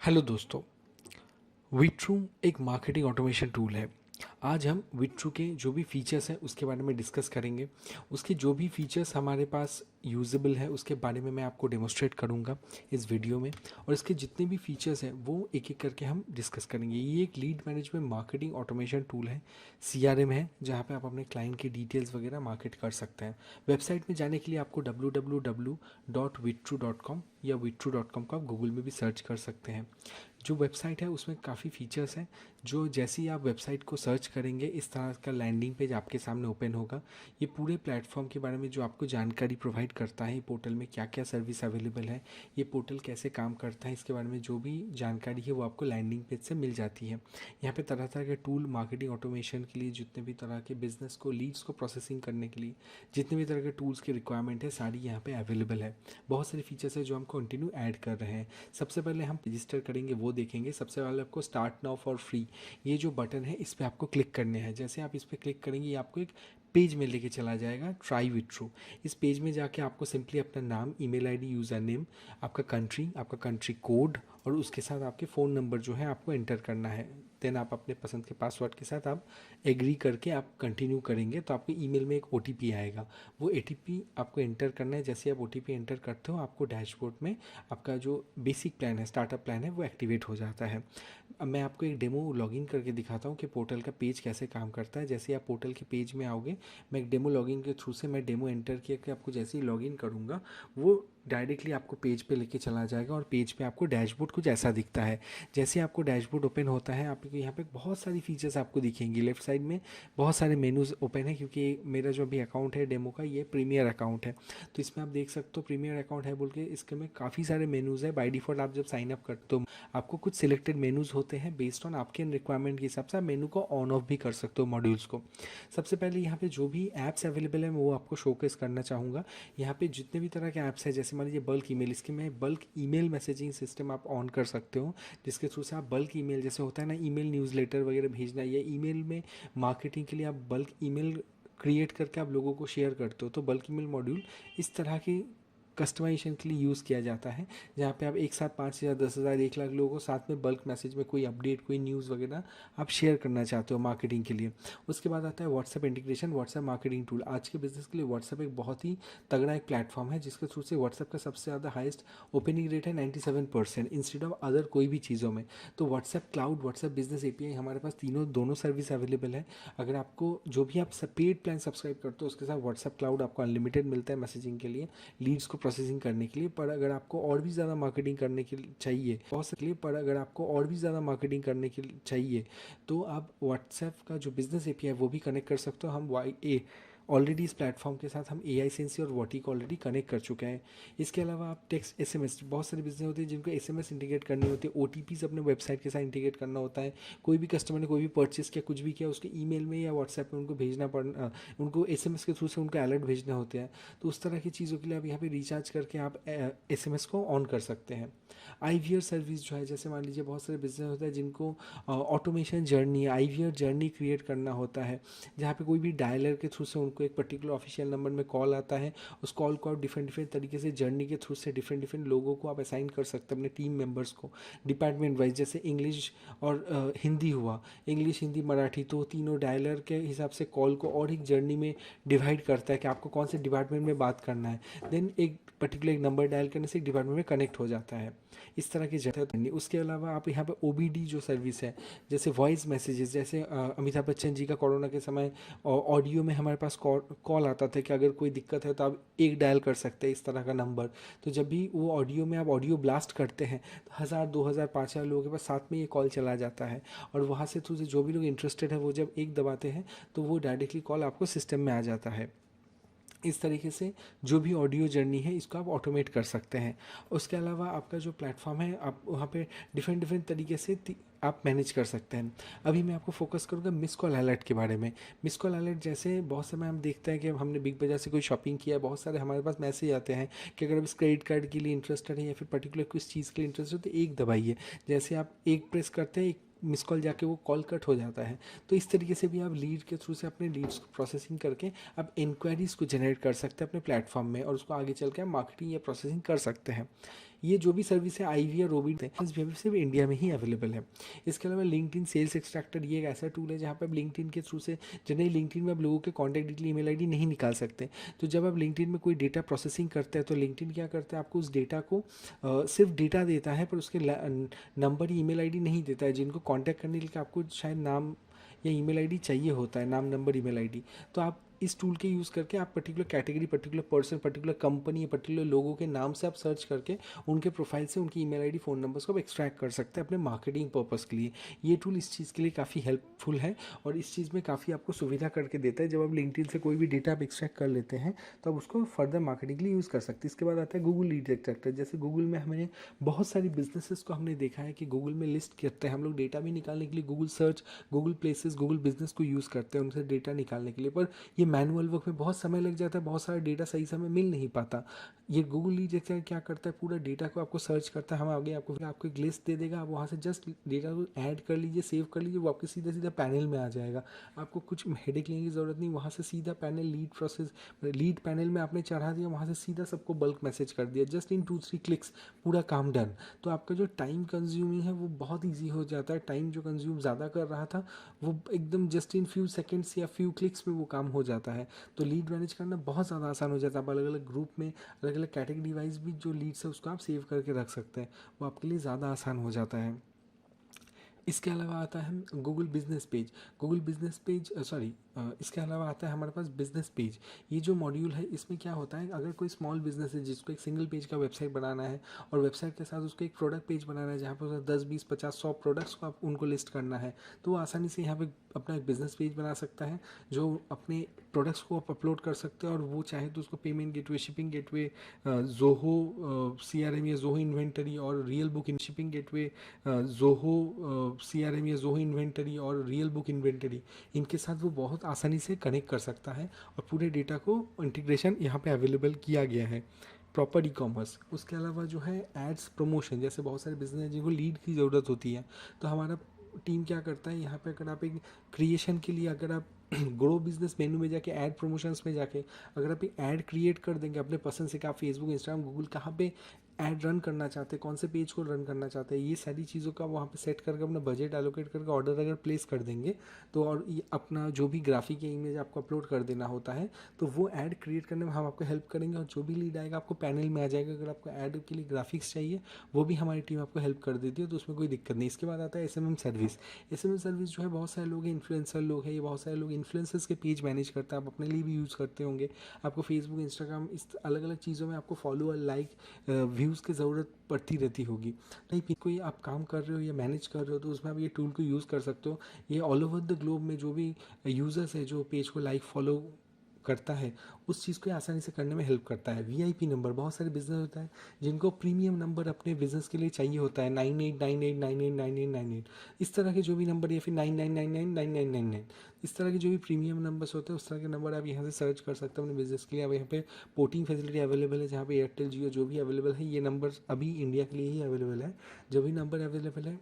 Hello दोस्तों। विट्रू एक marketing automation tool है। आज हम विट्रू के जो भी फीचर्स हैं उसके बारे में डिस्कस करेंगे। उसके जो भी फीचर्स हमारे पास यूजेबल है उसके बारे में मैं आपको डेमोस्ट्रेट करूंगा इस वीडियो में, और इसके जितने भी फीचर्स हैं वो एक एक करके हम डिस्कस करेंगे। ये एक lead management marketing automation tool है, सीआरएम है, जहाँ पे आप अपने क्लाइंट की डिटेल्स वगैरह मार्केट कर सकते हैं। वेबसाइट में जाने के लिए आपको www.vitru.com या vitru.com का आप गूगल में भी सर्च कर सकते हैं। जो वेबसाइट है उसमें काफ़ी फीचर्स हैं, जो जैसे ही आप वेबसाइट को सर्च करेंगे इस तरह का लैंडिंग पेज आपके सामने ओपन होगा। ये पूरे प्लेटफॉर्म के बारे में जो आपको जानकारी प्रोवाइड करता है, ये पोर्टल में क्या क्या सर्विस अवेलेबल है, ये पोर्टल कैसे काम करता है, इसके बारे में जो भी जानकारी है वो आपको लैंडिंग पेज से मिल जाती है। यहाँ पे तरह तरह के टूल मार्केटिंग ऑटोमेशन के लिए, जितने भी तरह के बिजनेस को लीड्स को प्रोसेसिंग करने के लिए जितने भी तरह के टूल्स की रिक्वायरमेंट है सारी यहाँ पे अवेलेबल है। बहुत सारे फीचर्स है जो हम कंटिन्यू ऐड कर रहे हैं। सबसे पहले हम रजिस्टर करेंगे वो देखेंगे। सबसे पहले आपको स्टार्ट नाउ फॉर फ्री ये जो बटन है इस पर आपको क्लिक करने हैं। जैसे आप इस पर क्लिक करेंगे ये आपको एक पेज में लेके चला जाएगा, ट्राई विट्रू। इस पेज में जाके आपको सिंपली अपना नाम, ईमेल आईडी, यूज़र नेम, आपका कंट्री कोड और उसके साथ आपके फ़ोन नंबर जो है आपको एंटर करना है। देन आप अपने पसंद के पासवर्ड के साथ आप एग्री करके आप कंटिन्यू करेंगे तो आपके ईमेल में एक ओटीपी आएगा। वो ओटीपी आपको एंटर करना है। जैसे आप ओटीपी एंटर करते हो आपको डैशबोर्ड में आपका जो बेसिक प्लान है, स्टार्टअप प्लान है, वो एक्टिवेट हो जाता है। अब मैं आपको एक डेमो लॉगिन करके दिखाता हूँ कि पोर्टल का पेज कैसे काम करता है। जैसे आप पोर्टल के पेज में आओगे, मैं एक डेमो लॉगिन के थ्रू से मैं डेमो एंटर किया कि आपको जैसे ही लॉगिन करूँगा वो डायरेक्टली आपको पेज पे लेके चला जाएगा और पेज पे आपको डैशबोर्ड कुछ ऐसा दिखता है। जैसे आपको डैशबोर्ड ओपन होता है आपको यहाँ पे बहुत सारी फीचर्स आपको दिखेंगी। लेफ्ट साइड में बहुत सारे मेनूज ओपन है, क्योंकि मेरा जो अभी अकाउंट है डेमो का ये प्रीमियर अकाउंट है, तो इसमें आप देख सकते हो प्रीमियर अकाउंट है बोल के इसके में काफ़ी सारे मेनूज है। बाय डिफ़ॉल्ट आप जब साइन अप करते हो आपको कुछ सिलेक्टेड मेनूज होते हैं, बेस्ड ऑन आपके रिक्वायरमेंट के हिसाब से आप मेनू को ऑन ऑफ भी कर सकते हो मॉड्यूल्स को। सबसे पहले यहाँ पे जो भी ऐप्स अवेलेबल है मैं वो आपको शोकेस करना चाहूँगा। यहाँ पे जितने भी तरह के ऐप्स हैं, जैसे मान लीजिए बल्क ईमेल, इसके में बल्क ईमेल मैसेजिंग सिस्टम आप ऑन कर सकते हो, जिसके थ्रू से आप बल्क ईमेल, जैसे होता है ना ईमेल न्यूज़लेटर वगैरह भेजना, या ईमेल में मार्केटिंग के लिए आप बल्क ईमेल क्रिएट करके आप लोगों को शेयर करते हो, तो बल्क ईमेल मॉड्यूल इस तरह की कस्टमाइजेशन के लिए यूज़ किया जाता है, जहाँ पे आप एक साथ 5,000, 10,000, 1 लाख लोगों को साथ में बल्क मैसेज में कोई अपडेट, कोई न्यूज़ वगैरह आप शेयर करना चाहते हो मार्केटिंग के लिए। उसके बाद आता है WhatsApp integration, WhatsApp marketing tool. आज के बिजनेस के लिए व्हाट्सएप एक बहुत ही तगड़ा एक प्लेटफॉर्म है, जिसके थ्रू से व्हाट्सएप का सबसे ज़्यादा हाइस्ट ओपनिंग रेट है 97% इंस्टेड ऑफ अदर कोई भी चीज़ों में। तो WhatsApp cloud, WhatsApp business API हमारे पास दोनों सर्विस अवेलेबल है। अगर आपको जो भी आप पेड प्लान सब्सक्राइब करते हो उसके साथ व्हाट्सएप क्लाउड आपको अनलिमिटेड मिलता है मैसेजिंग के लिए, लीड्स को प्रोसेसिंग करने के लिए। पर अगर आपको और भी ज़्यादा मार्केटिंग करने के लिए चाहिए बहुत सकते लिए पर अगर आपको और भी ज़्यादा मार्केटिंग करने के लिए चाहिए तो आप व्हाट्सएप का जो बिजनेस एपीआई वो भी कनेक्ट कर सकते हो। हम वाई ए ऑलरेडी इस प्लेटफॉर्म के साथ हम AI सेंसी और वॉटी को ऑलरेडी कनेक्ट कर चुके हैं। इसके अलावा आप टेक्स्ट SMS, बहुत सारे बिजनेस होते हैं जिनको SMS इंटीग्रेट करनी होती है, OTPs अपने वेबसाइट के साथ इंटीग्रेट करना होता है। कोई भी कस्टमर ने कोई भी परचेस किया, कुछ भी किया, उसके ईमेल में या व्हाट्सएप में उनको भेजना पड़ना, उनको SMS के थ्रू से उनको अलर्ट भेजने होते हैं। तो उस तरह की चीज़ों के लिए आप यहाँ पे रिचार्ज करके आप SMS को ऑन कर सकते हैं। IVR सर्विस जो है, जैसे मान लीजिए बहुत सारे बिजनेस होता है जिनको automation journey, IVR journey create करना होता है, जहाँ पे कोई भी डायलर के थ्रू से उनको एक पर्टिकुलर ऑफिशियल नंबर में कॉल आता है। उस कॉल को आप डिफरेंट डिफरेंट तरीके से जर्नी के थ्रू से डिफरेंट डिफरेंट लोगों को आप असाइन कर सकते हैं, अपने टीम मेंबर्स को डिपार्टमेंट वाइज। जैसे इंग्लिश और हिंदी हुआ, इंग्लिश, हिंदी, मराठी, तो तीनों डायलर के हिसाब से कॉल को और एक जर्नी में डिवाइड करता है कि आपको कौन से डिपार्टमेंट में बात करना है। देन एक पर्टिकुलर एक नंबर डायल करने से एक डिपार्टमेंट में कनेक्ट हो जाता है। इस तरह की जगह। उसके अलावा आप यहाँ पे OBD जो सर्विस है, जैसे वॉइस मैसेजेस, जैसे अमिताभ बच्चन जी का कोरोना के समय ऑडियो में हमारे पास कॉल आता था कि अगर कोई दिक्कत है तो आप एक डायल कर सकते हैं इस तरह का नंबर। तो जब भी वो ऑडियो में आप ऑडियो ब्लास्ट करते हैं तो 1,000, 2,000, 5,000 लोगों के पास साथ में ये कॉल चला जाता है, और वहाँ से थ्रू से जो भी लोग इंटरेस्टेड है वो जब एक दबाते हैं तो वो डायरेक्टली कॉल आपको सिस्टम में आ जाता है। इस तरीके से जो भी ऑडियो जर्नी है इसको आप ऑटोमेट कर सकते हैं। उसके अलावा आपका जो प्लेटफॉर्म है आप वहाँ पे डिफरेंट डिफरेंट तरीके से आप मैनेज कर सकते हैं। अभी मैं आपको फोकस करूँगा मिस कॉल अलर्ट के बारे में। मिस कॉल अलर्ट जैसे बहुत समय हम देखते हैं कि हमने बिग बाजार से कोई शॉपिंग किया, बहुत सारे हमारे पास मैसेज आते हैं कि अगर आप इस क्रेडिट कार्ड के लिए इंटरेस्टेड है या फिर पर्टिकुलर किस चीज़ के लिए इंटरेस्टेड है तो एक दबाइए। जैसे आप एक प्रेस करते हैं, एक मिस कॉल जाके वो कॉल कट हो जाता है। तो इस तरीके से भी आप लीड के थ्रू से अपने लीड्स को प्रोसेसिंग करके आप इंक्वायरीज़ को जनरेट कर सकते हैं अपने प्लेटफॉर्म में, और उसको आगे चल के आप मार्केटिंग या प्रोसेसिंग कर सकते हैं। ये जो भी सर्विस है आईवी और रोबी सिर्फ इंडिया में ही अवेलेबल है। इसके अलावा लिंक्डइन सेल्स एक्सट्रैक्टर, ये एक ऐसा टूल है जहाँ पर आप लिंक्डइन के थ्रू से, जनरली लिंक्डइन में आप लोगों के कॉन्टैक्ट डिटेल, ईमेल आईडी नहीं निकाल सकते। तो जब आप लिंक्डइन में कोई डेटा प्रोसेसिंग करते हैं तो लिंक्डइन क्या करता है, आपको उस डेटा को सिर्फ डेटा देता है, पर उसके नंबर, ईमेल आईडी नहीं देता है। जिनको कांटेक्ट करने के लिए आपको शायद नाम या ईमेल आईडी चाहिए होता है, नाम, नंबर, ईमेल आईडी, तो आप इस टूल के यूज़ करके आप particular category, particular person, particular company, particular लोगों के नाम से आप सर्च करके उनके प्रोफाइल से उनकी ईमेल आईडी, फ़ोन नंबर्स को आप एक्सट्रैक्ट कर सकते हैं अपने मार्केटिंग पर्पस के लिए। ये टूल इस चीज़ के लिए काफ़ी हेल्पफुल है और इस चीज़ में काफ़ी आपको सुविधा करके देता है। जब आप लिंक्डइन से कोई भी डेटा आप एक्सट्रैक्ट कर लेते हैं तो आप उसको फर्दर मार्केटिंग के लिए यूज़ कर सकते हैं। इसके बाद आता है गूगल लीड एक्सट्रैक्टर। जैसे गूगल में हमने बहुत सारी बिजनेसेस को हमने देखा है कि गूगल में लिस्ट करते हैं हम लोग डेटा भी निकालने के लिए, Google search, Google places, Google business को यूज़ करते हैं उनसे डेटा निकालने के लिए, पर ये मैनुअल वर्क में बहुत समय लग जाता है, बहुत सारा डेटा सही समय मिल नहीं पाता। ये गूगल लीड एक्सट्रैक्टर क्या करता है, पूरा डेटा को आपको सर्च करता है, हम आगे आपको एक लिस्ट दे देगा, आप वहाँ से जस्ट डेटा को ऐड कर लीजिए, सेव कर लीजिए, वो आपके सीधा सीधा पैनल में आ जाएगा। आपको कुछ हेडेक लेने की ज़रूरत नहीं, वहाँ से सीधा panel lead process, lead panel में आपने चढ़ा दिया, वहाँ से सीधा सबको बल्क मैसेज कर दिया, जस्ट इन 2-3 क्लिक्स पूरा काम डन। तो आपका जो टाइम कंज्यूमिंग है वो बहुत ईजी हो जाता है। टाइम जो कंज्यूम ज़्यादा कर रहा था वो एकदम जस्ट इन फ्यू सेकेंड्स या फ्यू क्लिक्स में वो काम हो जाता है। तो लीड मैनेज करना बहुत ज़्यादा आसान हो जाता है। आप अलग अलग ग्रुप में, अलग अलग कैटेगरी वाइज भी जो लीड्स है उसको आप सेव करके रख सकते हैं, वो आपके लिए ज़्यादा आसान हो जाता है। इसके अलावा आता है Google business page. Google business page इसके अलावा आता है हमारे पास बिजनेस पेज। ये जो मॉड्यूल है इसमें क्या होता है, अगर कोई स्मॉल बिजनेस है जिसको एक सिंगल पेज का वेबसाइट बनाना है और वेबसाइट के साथ उसको एक प्रोडक्ट पेज बनाना है जहाँ पर 10, 20, 50, 100 प्रोडक्ट्स को आप उनको लिस्ट करना है, तो वो आसानी से यहाँ पे अपना एक बिजनेस पेज बना सकता है जो अपने प्रोडक्ट्स को आप अपलोड कर सकते हैं और वो चाहे तो उसको payment gateway, shipping gateway, Zoho CRM या जोहो इन्वेंटरी और real book in shipping gateway, Zoho CRM या जोहो इन्वेंटरी और रियल बुक इन्वेंटरी, इनके साथ वो बहुत आसानी से कनेक्ट कर सकता है और पूरे डेटा को इंटीग्रेशन यहाँ पे अवेलेबल किया गया है। Proper e commerce. उसके अलावा जो है एड्स प्रमोशन, जैसे बहुत सारे बिजनेस जिनको लीड की ज़रूरत होती है, तो हमारा टीम क्या करता है यहाँ पे, अगर आप एक क्रिएशन के लिए, अगर आप ग्रो बिजनेस मेनू में जाके ऐड प्रमोशंस में जाके अगर आप एक ऐड क्रिएट कर देंगे अपने पसंद से कि आप फेसबुक, इंस्टाग्राम, गूगल कहाँ पे ऐड रन करना चाहते हैं, कौन से पेज को रन करना चाहते हैं, ये सारी चीज़ों का वहाँ पे सेट करके अपना बजट एलोकेट करके ऑर्डर अगर प्लेस कर देंगे तो, और ये अपना जो भी ग्राफिक या इमेज आपको अपलोड कर देना होता है, तो वो ऐड क्रिएट करने में हम आपको हेल्प करेंगे और जो भी लीड आएगा आपको पैनल में आ जाएगा। अगर आपको ऐड के लिए ग्राफिक्स चाहिए वो भी हमारी टीम आपको हेल्प कर देती है, तो उसमें कोई दिक्कत नहीं। इसके बाद आता है SMM सर्विस। SMM सर्विस जो है, बहुत सारे लोग हैं, इन्फ्लुएंसर लोग हैं, ये बहुत सारे लोग इन्फ्लुएंसर्स के पेज मैनेज करते हैं, आप अपने लिए भी यूज़ करते होंगे। आपको फेसबुक, इंस्टाग्राम, इस अलग अलग चीज़ों में आपको फॉलोअर, लाइक, व्यूज़ की ज़रूरत पड़ती रहती होगी। नहीं, कोई आप काम कर रहे हो या मैनेज कर रहे हो तो उसमें आप ये टूल को यूज़ कर सकते हो। ये ऑल ओवर द ग्लोब में जो भी यूज़र्स है जो पेज को लाइक, फॉलो करता है, उस चीज़ को आसानी से करने में हेल्प करता है। VIP नंबर, बहुत सारे बिजनेस होता है जिनको प्रीमियम नंबर अपने बिजनेस के लिए चाहिए होता है, 9898989898, इस तरह के जो भी नंबर, या फिर 99999999, इस तरह के जो भी प्रीमियम नंबर्स होते हैं उस तरह के नंबर आप यहाँ से सर्च कर सकते हो अपने बिजनेस के लिए। अब यहाँ पे पोर्टिंग फैसिलिटी अवेलेबल है, जहाँ पे एयरटेल, जियो जो भी अवेलेबल है, ये नंबर अभी इंडिया के लिए ही अवेलेबल है। जो भी नंबर अवेलेबल है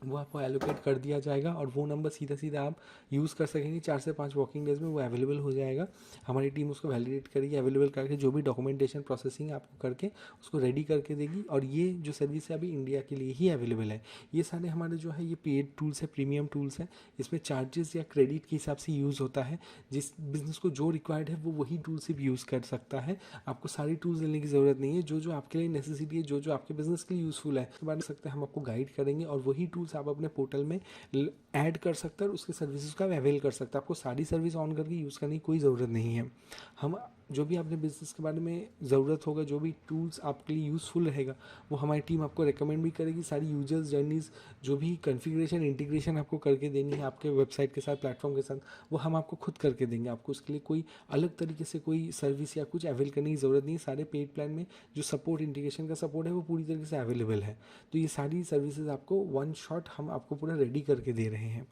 वो आपको एलोकेट कर दिया जाएगा और वो नंबर सीधा सीधा आप यूज़ कर सकेंगे। 4 से 5 वर्किंग डेज में वो अवेलेबल हो जाएगा। हमारी टीम उसको वैलिडेट करेगी, अवेलेबल करके जो भी डॉक्यूमेंटेशन प्रोसेसिंग आपको करके उसको रेडी करके देगी। और ये जो सर्विस है अभी इंडिया के लिए ही अवेलेबल है। ये सारे हमारे जो है ये पेड टूल्स है, प्रीमियम टूल्स है। इसमें चार्जेस या क्रेडिट के हिसाब से यूज़ होता है। जिस बिज़नेस को जो रिक्वायर्ड है वो वही टूल सिर्फ यूज़ कर सकता है। आपको सारी टूल्स लेने की ज़रूरत नहीं है। जो जो आपके लिए नेसेसिटी है, जो जो आपके बिजनेस के लिए यूज़फुल है, उसके बारे में सकते हैं हम आपको गाइड करेंगे और वही टूल्स आप अपने पोर्टल में ऐड कर सकते हैं और उसके सर्विसेज का अवेल कर सकते हैं। आपको सारी सर्विस ऑन करके यूज़ करने की कोई ज़रूरत नहीं है। हम जो भी आपने बिजनेस के बारे में ज़रूरत होगा, जो भी टूल्स आपके लिए यूज़फुल रहेगा, वो हमारी टीम आपको रिकमेंड भी करेगी। सारी यूजर्स जर्नीज़, जो भी कॉन्फ़िगरेशन, इंटीग्रेशन आपको करके देनी है आपके वेबसाइट के साथ, प्लेटफॉर्म के साथ, वो हम आपको खुद करके देंगे। आपको उसके लिए कोई अलग तरीके से कोई सर्विस या कुछ अवेल करने की ज़रूरत नहीं है। सारे पेड प्लान में जो सपोर्ट, इंटीग्रेशन का सपोर्ट है वो पूरी तरीके से अवेलेबल है। तो ये सारी सर्विसेज आपको वन शॉट हम आपको पूरा रेडी करके दे रहे हैं।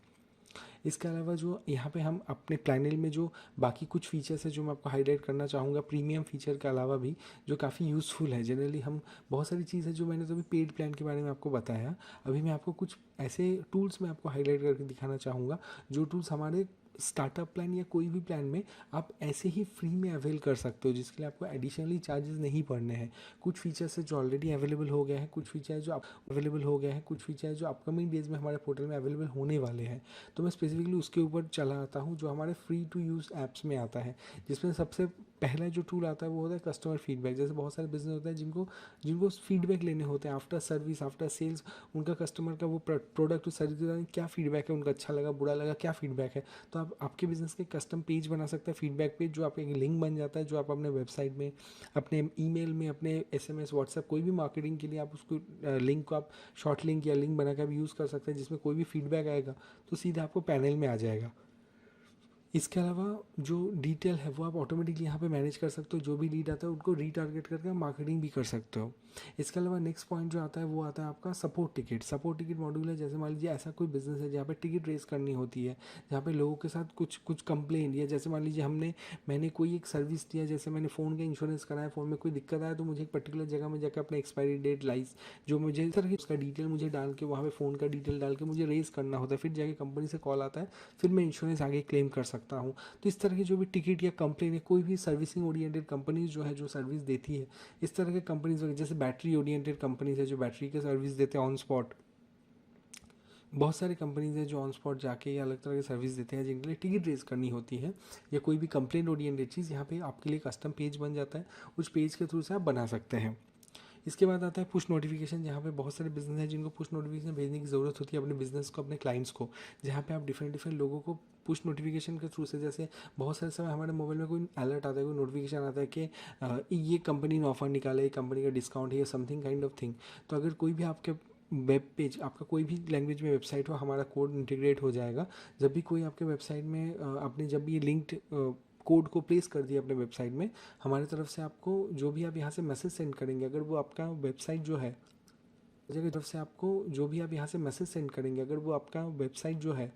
इसके अलावा जो यहाँ पे हम अपने प्लानल में जो बाकी कुछ फीचर्स है जो मैं आपको हाईलाइट करना चाहूँगा, प्रीमियम फीचर के अलावा भी जो काफ़ी यूज़फुल है। जनरली हम बहुत सारी चीज़ है जो मैंने तो अभी पेड प्लान के बारे में आपको बताया, अभी मैं आपको कुछ ऐसे टूल्स में आपको हाईलाइट करके दिखाना चाहूँगा जो टूल्स हमारे स्टार्टअप प्लान या कोई भी प्लान में आप ऐसे ही फ्री में अवेल कर सकते हो, जिसके लिए आपको एडिशनली चार्जेस नहीं पड़ने हैं। कुछ फीचर्स है जो ऑलरेडी अवेलेबल हो गया है, कुछ फीचर है जो अवेलेबल हो गया है, कुछ फीचर है जो अपकमिंग डेज में हमारे पोर्टल में अवेलेबल होने वाले हैं। तो मैं स्पेसिफिकली उसके ऊपर चला आता हूँ जो हमारे फ्री टू यूज़ ऐप्स में आता है, जिसमें सबसे पहला जो टूल आता है वो होता है कस्टमर फीडबैक। जैसे बहुत सारे बिजनेस होते हैं जिनको जिनको फीडबैक लेने होते हैं आफ्टर सर्विस, आफ्टर सेल्स, उनका कस्टमर का वो प्रोडक्ट और सर्विस के दौरान क्या फीडबैक है, उनका अच्छा लगा बुरा लगा क्या फीडबैक है। तो आप आपके बिजनेस के कस्टम पेज बना सकते हैं, फीडबैक पेज, जो आपका एक लिंक बन जाता है, जो आप अपने वेबसाइट में, अपने ईमेल में, अपने एसएमएस, व्हाट्सएप, कोई भी मार्केटिंग के लिए आप उसको लिंक को आप शॉर्ट लिंक या लिंक बना के आप यूज़ कर सकते हैं, जिसमें कोई भी फीडबैक आएगा तो सीधा आपको पैनल में आ जाएगा। इसके अलावा जो डिटेल है वो आप ऑटोमेटिकली यहाँ पे मैनेज कर सकते हो, जो भी लीड आता है उनको रीटारगेट करके आप मार्केटिंग भी कर सकते हो। इसके अलावा नेक्स्ट पॉइंट जो आता है वो आता है आपका support ticket. Support ticket module है, जैसे मान लीजिए ऐसा कोई बिजनेस है जहाँ पे टिकट रेस करनी होती है, जहाँ पे लोगों के साथ कुछ कुछ कंप्लेन, या जैसे मान लीजिए मैंने कोई एक सर्विस दिया, जैसे मैंने फ़ोन का इंश्योरेंस कराया, फ़ोन में कोई दिक्कत आया तो मुझे एक पर्टिकुलर जगह में जाकर अपना एक्सपायरी डेट, लाइस, जो मुझे सर उसका डिटेल मुझे डाल के वहाँ पे फ़ोन का डिटेल डाल के मुझे रेस करना होता है, फिर जाके कंपनी से कॉल आता है, फिर मैं इंश्योरेंस आगे क्लेम कर सकता हूँ। तो इस तरह की जो भी टिकट या कंप्लेन है, कोई भी सर्विसिंग ओरिएंटेड कंपनीज जो है जो सर्विस देती है, इस तरह के कंपनीज, जैसे बैटरी ओरिएंटेड कंपनीज है जो बैटरी के सर्विस देते हैं ऑन स्पॉट, बहुत सारी कंपनीज हैं जो ऑन स्पॉट जाके या अलग तरह की सर्विस देते हैं जिनके लिए टिकट रेज करनी होती है, या कोई भी कंप्लेन ओरिएंटेड चीज़, यहाँ पे आपके लिए कस्टम पेज बन जाता है, उस पेज के थ्रू से आप बना सकते हैं। इसके बाद आता है पुश नोटिफिकेशन, जहाँ पे बहुत सारे बिजनेस हैं जिनको पुश नोटिफिकेशन भेजने की ज़रूरत होती है अपने बिजनेस को, अपने क्लाइंट्स को, जहाँ पे आप डिफरेंट डिफरेंट लोगों को पुश नोटिफिकेशन के थ्रू से, जैसे बहुत सारे समय हमारे मोबाइल में कोई अलर्ट आता है, कोई नोटिफिकेशन आता है कि ये कंपनी ने ऑफर निकाला है, कंपनी का डिस्काउंट है, या समथिंग काइंड ऑफ थिंग। तो अगर कोई भी आपके वेब पेज, आपका कोई भी लैंग्वेज में वेबसाइट हो, हमारा कोड इंटीग्रेट हो जाएगा। जब भी कोई आपके वेबसाइट में आपने जब भी लिंक्ड कोड को प्लेस कर दिया अपने वेबसाइट में, हमारी तरफ से आपको जो भी आप यहाँ से मैसेज सेंड करेंगे, अगर वो आपका वेबसाइट जो है, जगह तरफ से आपको जो भी आप यहाँ से मैसेज सेंड करेंगे, अगर वो आपका वेबसाइट जो है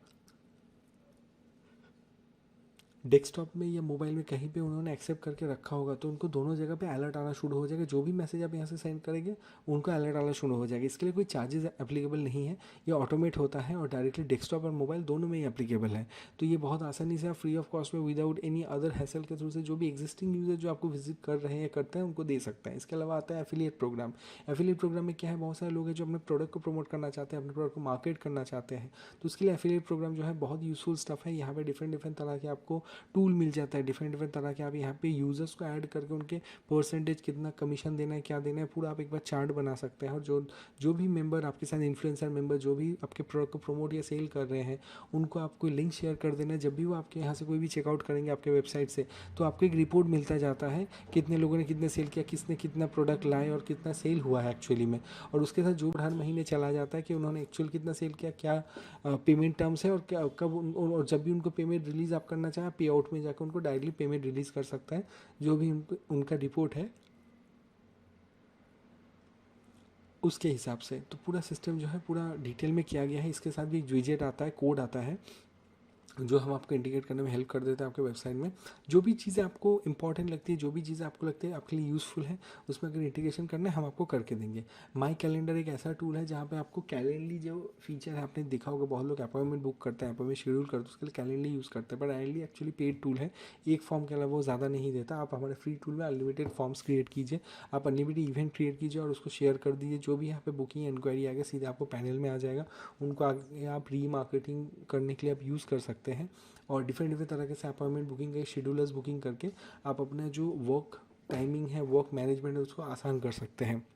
डेस्कटॉप में या मोबाइल में कहीं पे उन्होंने एक्सेप्ट करके रखा होगा, तो उनको दोनों जगह पे अलर्ट आना शुरू हो जाएगा। जो भी मैसेज आप यहाँ से सेंड करेंगे उनको अलर्ट आना शुरू हो जाएगा। इसके लिए कोई चार्जेस एप्लीकेबल नहीं है, ये ऑटोमेट होता है और डायरेक्टली डेस्कटॉप और मोबाइल दोनों में ही एप्लीकेबल है। तो ये बहुत आसानी से आप फ्री ऑफ कॉस्ट में, विदाउट एनी अदर हैसल के थ्रू से, जो भी एग्जिस्टिंग यूजर जो आपको विजिट कर रहे हैं, करते हैं, उनको दे सकते हैं। इसके अलावा आता है एफिलिएट प्रोग्राम। एफिलिएट प्रोग्राम में क्या है, बहुत सारे लोग हैं जो अपने प्रोडक्ट को प्रमोट करना चाहते हैं, अपने प्रोडक्ट को मार्केट करना चाहते हैं, तो उसके लिए एफिलिएट प्रोग्राम जो है बहुत यूजफुल स्टफ है। यहाँ पे डिफरेंट डिफरेंट तरह के आपको टूल मिल जाता है, डिफरेंट डिफरेंट तरह के आप यहाँ पे यूजर्स को ऐड करके उनके परसेंटेज, कितना कमीशन देना है, क्या देना है, पूरा आप एक बार चार्ट बना सकते हैं। और जो जो भी मेंबर आपके साथ, इन्फ्लुएंसर मेंबर जो भी आपके प्रोडक्ट को प्रमोट या सेल कर रहे हैं, उनको आप कोई लिंक शेयर कर देना है। जब भी वो आपके यहाँ से कोई भी चेकआउट करेंगे आपके वेबसाइट से, तो आपको एक रिपोर्ट मिलता जाता है, कितने लोगों ने कितने सेल किया, किसने कितना प्रोडक्ट लाए और कितना सेल हुआ है एक्चुअली में। और उसके साथ जो हर महीने चला जाता है कि उन्होंने एक्चुअल कितना सेल किया, क्या पेमेंट टर्म्स है, और क्या कब और जब भी उनको पेमेंट रिलीज़ आप करना चाहें, पे आउट में जाकर उनको डायरेक्टली पेमेंट रिलीज़ कर सकता है, जो भी उनका रिपोर्ट है उसके हिसाब से। तो पूरा सिस्टम जो है पूरा डिटेल में किया गया है। इसके साथ भी एक विजेट आता है, कोड आता है, जो हम आपको इंडिकेट करने में हेल्प कर देते हैं आपके वेबसाइट में। जो भी चीज़ें आपको इंपॉर्टेंट लगती है, जो भी चीज़ें आपको लगती है आपके लिए यूज़फुल है, उसमें अगर इंटीग्रेशन करना है हम आपको करके देंगे। माई कैलेंडर एक ऐसा टूल है जहाँ पे आपको कैलेंडली जो फीचर है, आपने देखा होगा बहुत लोग अपॉइंटमेंट बुक करते हैं, अपॉइंटमेंट शेड्यूल करते हैं, उसके लिए कैलेंडली यूज़ करते हैं, but Calendly actually paid tool है। एक फॉर्म के अलावा वो ज़्यादा नहीं देता। आप हमारे फ्री टूल में अनलिमिटेड फॉर्म्स क्रिएट कीजिए, आप अनलिमिटेड इवेंट क्रिएट कीजिए और उसको शेयर कर दीजिए। जो भी यहाँ पे बुकिंग इंक्वायरी आएगा सीधे आपको पैनल में आ जाएगा, उनको आगे आप री मार्केटिंग करने के लिए आप यूज़ कर सकते हैं। और डिफरेंट डिफरेंट तरह से अपॉइंटमेंट बुकिंग का शेड्यूलर्स बुकिंग करके आप अपना जो वर्क टाइमिंग है, वर्क मैनेजमेंट है, उसको आसान कर सकते हैं।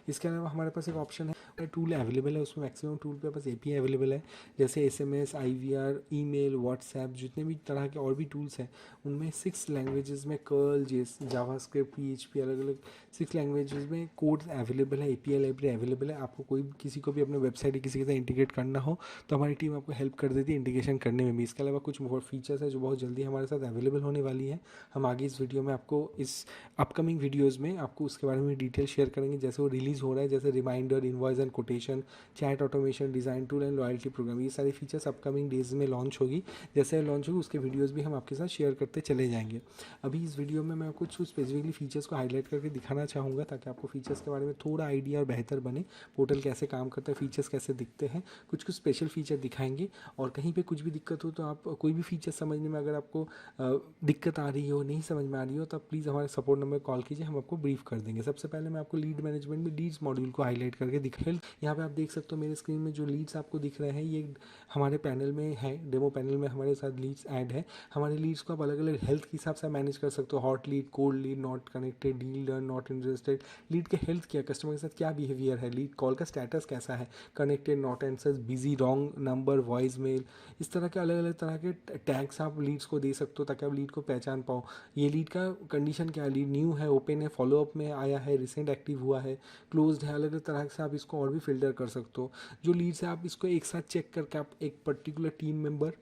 इसके अलावा हमारे पास एक ऑप्शन है, टूल अवेलेबल है, उसमें मैक्सिमम टूल पे बस एपीआई अवेलेबल है, जैसे एसएमएस, आईवीआर, ईमेल, व्हाट्सएप, जितने भी तरह के और भी टूल्स हैं उनमें 6 लैंग्वेजेस में कर्ल, जेस, जावास्क्रिप्ट, पीएचपी, अलग अलग 6 लैंग्वेजेस में कोड अवेलेबल है, एपीआई लाइब्रेरी अवेलेबल है। आपको कोई किसी को भी अपने वेबसाइट किसी के साथ इंटीग्रेट करना हो तो हमारी टीम आपको हेल्प कर देती है इंटीग्रेशन करने में भी। इसके अलावा कुछ और फीचर्स है जो बहुत जल्दी हमारे साथ अवेलेबल होने वाली है। हम आगे इस वीडियो में आपको, इस अपकमिंग वीडियोज़ में आपको उसके बारे में डिटेल शेयर करेंगे, जैसे वो रिलीज रिलीज़ हो रहा है, जैसे reminder, invoice and quotation, chat automation, design tool and loyalty programme. ये सारी फीचर्स अपकमिंग डेज में लॉन्च होगी। जैसे लॉन्च होगी उसके वीडियोज़ भी हम आपके साथ शेयर करते चले जाएंगे। अभी इस वीडियो में मैं कुछ स्पेसिफिकली फीचर्स को हाईलाइट करके दिखाना चाहूँगा, ताकि आपको फीचर्स के बारे में थोड़ा आइडिया और बेहतर बने, पोर्टल कैसे काम करता है, फीचर्स कैसे दिखते हैं, कुछ कुछ स्पेशल फीचर दिखाएंगे। और कहीं पे कुछ भी दिक्कत हो तो आप कोई भी फीचर समझने में अगर आपको दिक्कत आ रही हो, नहीं समझ में आ रही हो, तब प्लीज़ हमारे सपोर्ट नंबर कॉल कीजिए, हम आपको ब्रीफ कर देंगे। सबसे पहले मैं आपको लीड मैनेजमेंट में लीड्स मॉड्यूल को हाईलाइट करके दिखा। यहाँ पे आप देख सकते हो मेरे स्क्रीन में जो लीड्स आपको दिख रहे हैं, ये हमारे पैनल में है, डेमो पैनल में हमारे साथ लीड्स ऐड है। हमारे लीड्स को आप अलग अलग हेल्थ के हिसाब से मैनेज कर सकते हो। Hot lead, cold lead, not connected, deal done, not interested. Lead के हेल्थ क्या, कस्टमर के साथ क्या बिहेवियर है, लीड कॉल का स्टेटस कैसा है, connected, not answers, busy, wrong number, voice mail. इस तरह के अलग अलग तरह के टैग्स आप लीड्स को दे सकते हो, ताकि आप लीड को पहचान पाओ। ये लीड का कंडीशन क्या है, लीड न्यू है, ओपन है, फॉलोअप में आया है, रिसेंट एक्टिव हुआ है, क्लोज्ड है। अलग अलग तरह से आप इसको और भी फिल्टर कर सकते हो। जो लीड्स है आप इसको एक साथ चेक करके आप एक पर्टिकुलर टीम मेंबर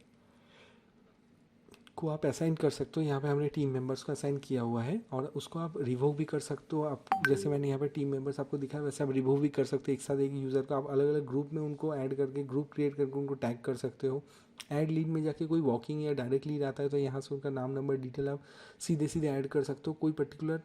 को आप असाइन कर सकते हो। यहाँ पे हमने टीम मेंबर्स को असाइन किया हुआ है, और उसको आप रिवोव भी कर सकते हो। आप जैसे मैंने यहाँ पे टीम मेंबर्स आपको दिखाया, वैसे आप रिवोव भी कर सकते हो। एक साथ एक यूज़र को आप अलग अलग ग्रुप में उनको ऐड करके, ग्रुप क्रिएट करके उनको टैग कर सकते हो। ऐड लीड में जाके कोई वॉकिंग या डायरेक्ट लीड आता है तो यहाँ से उनका नाम, नंबर, डिटेल आप सीधे सीधे ऐड कर सकते हो। कोई पर्टिकुलर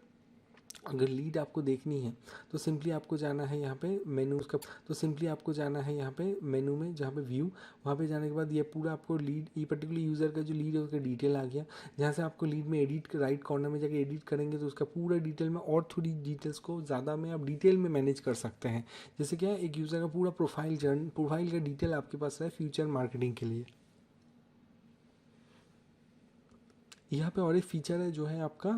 अगर लीड आपको देखनी है तो सिंपली आपको जाना है यहाँ पे मेनू उसका, तो सिंपली आपको जाना है यहाँ पे मेनू में, जहाँ पे व्यू, वहाँ पे जाने के बाद ये पूरा आपको लीड, ये पर्टिकुलर यूज़र का जो लीड है उसका डिटेल आ गया। जहाँ से आपको लीड में एडिट, राइट कॉर्नर में जाकर एडिट करेंगे तो उसका पूरा डिटेल में और थोड़ी डिटेल्स को ज़्यादा में आप डिटेल में मैनेज कर सकते हैं। जैसे क्या है, एक यूज़र का पूरा प्रोफाइल का डिटेल आपके पास है फ्यूचर मार्केटिंग के लिए। यहाँ पे और एक फीचर है जो है आपका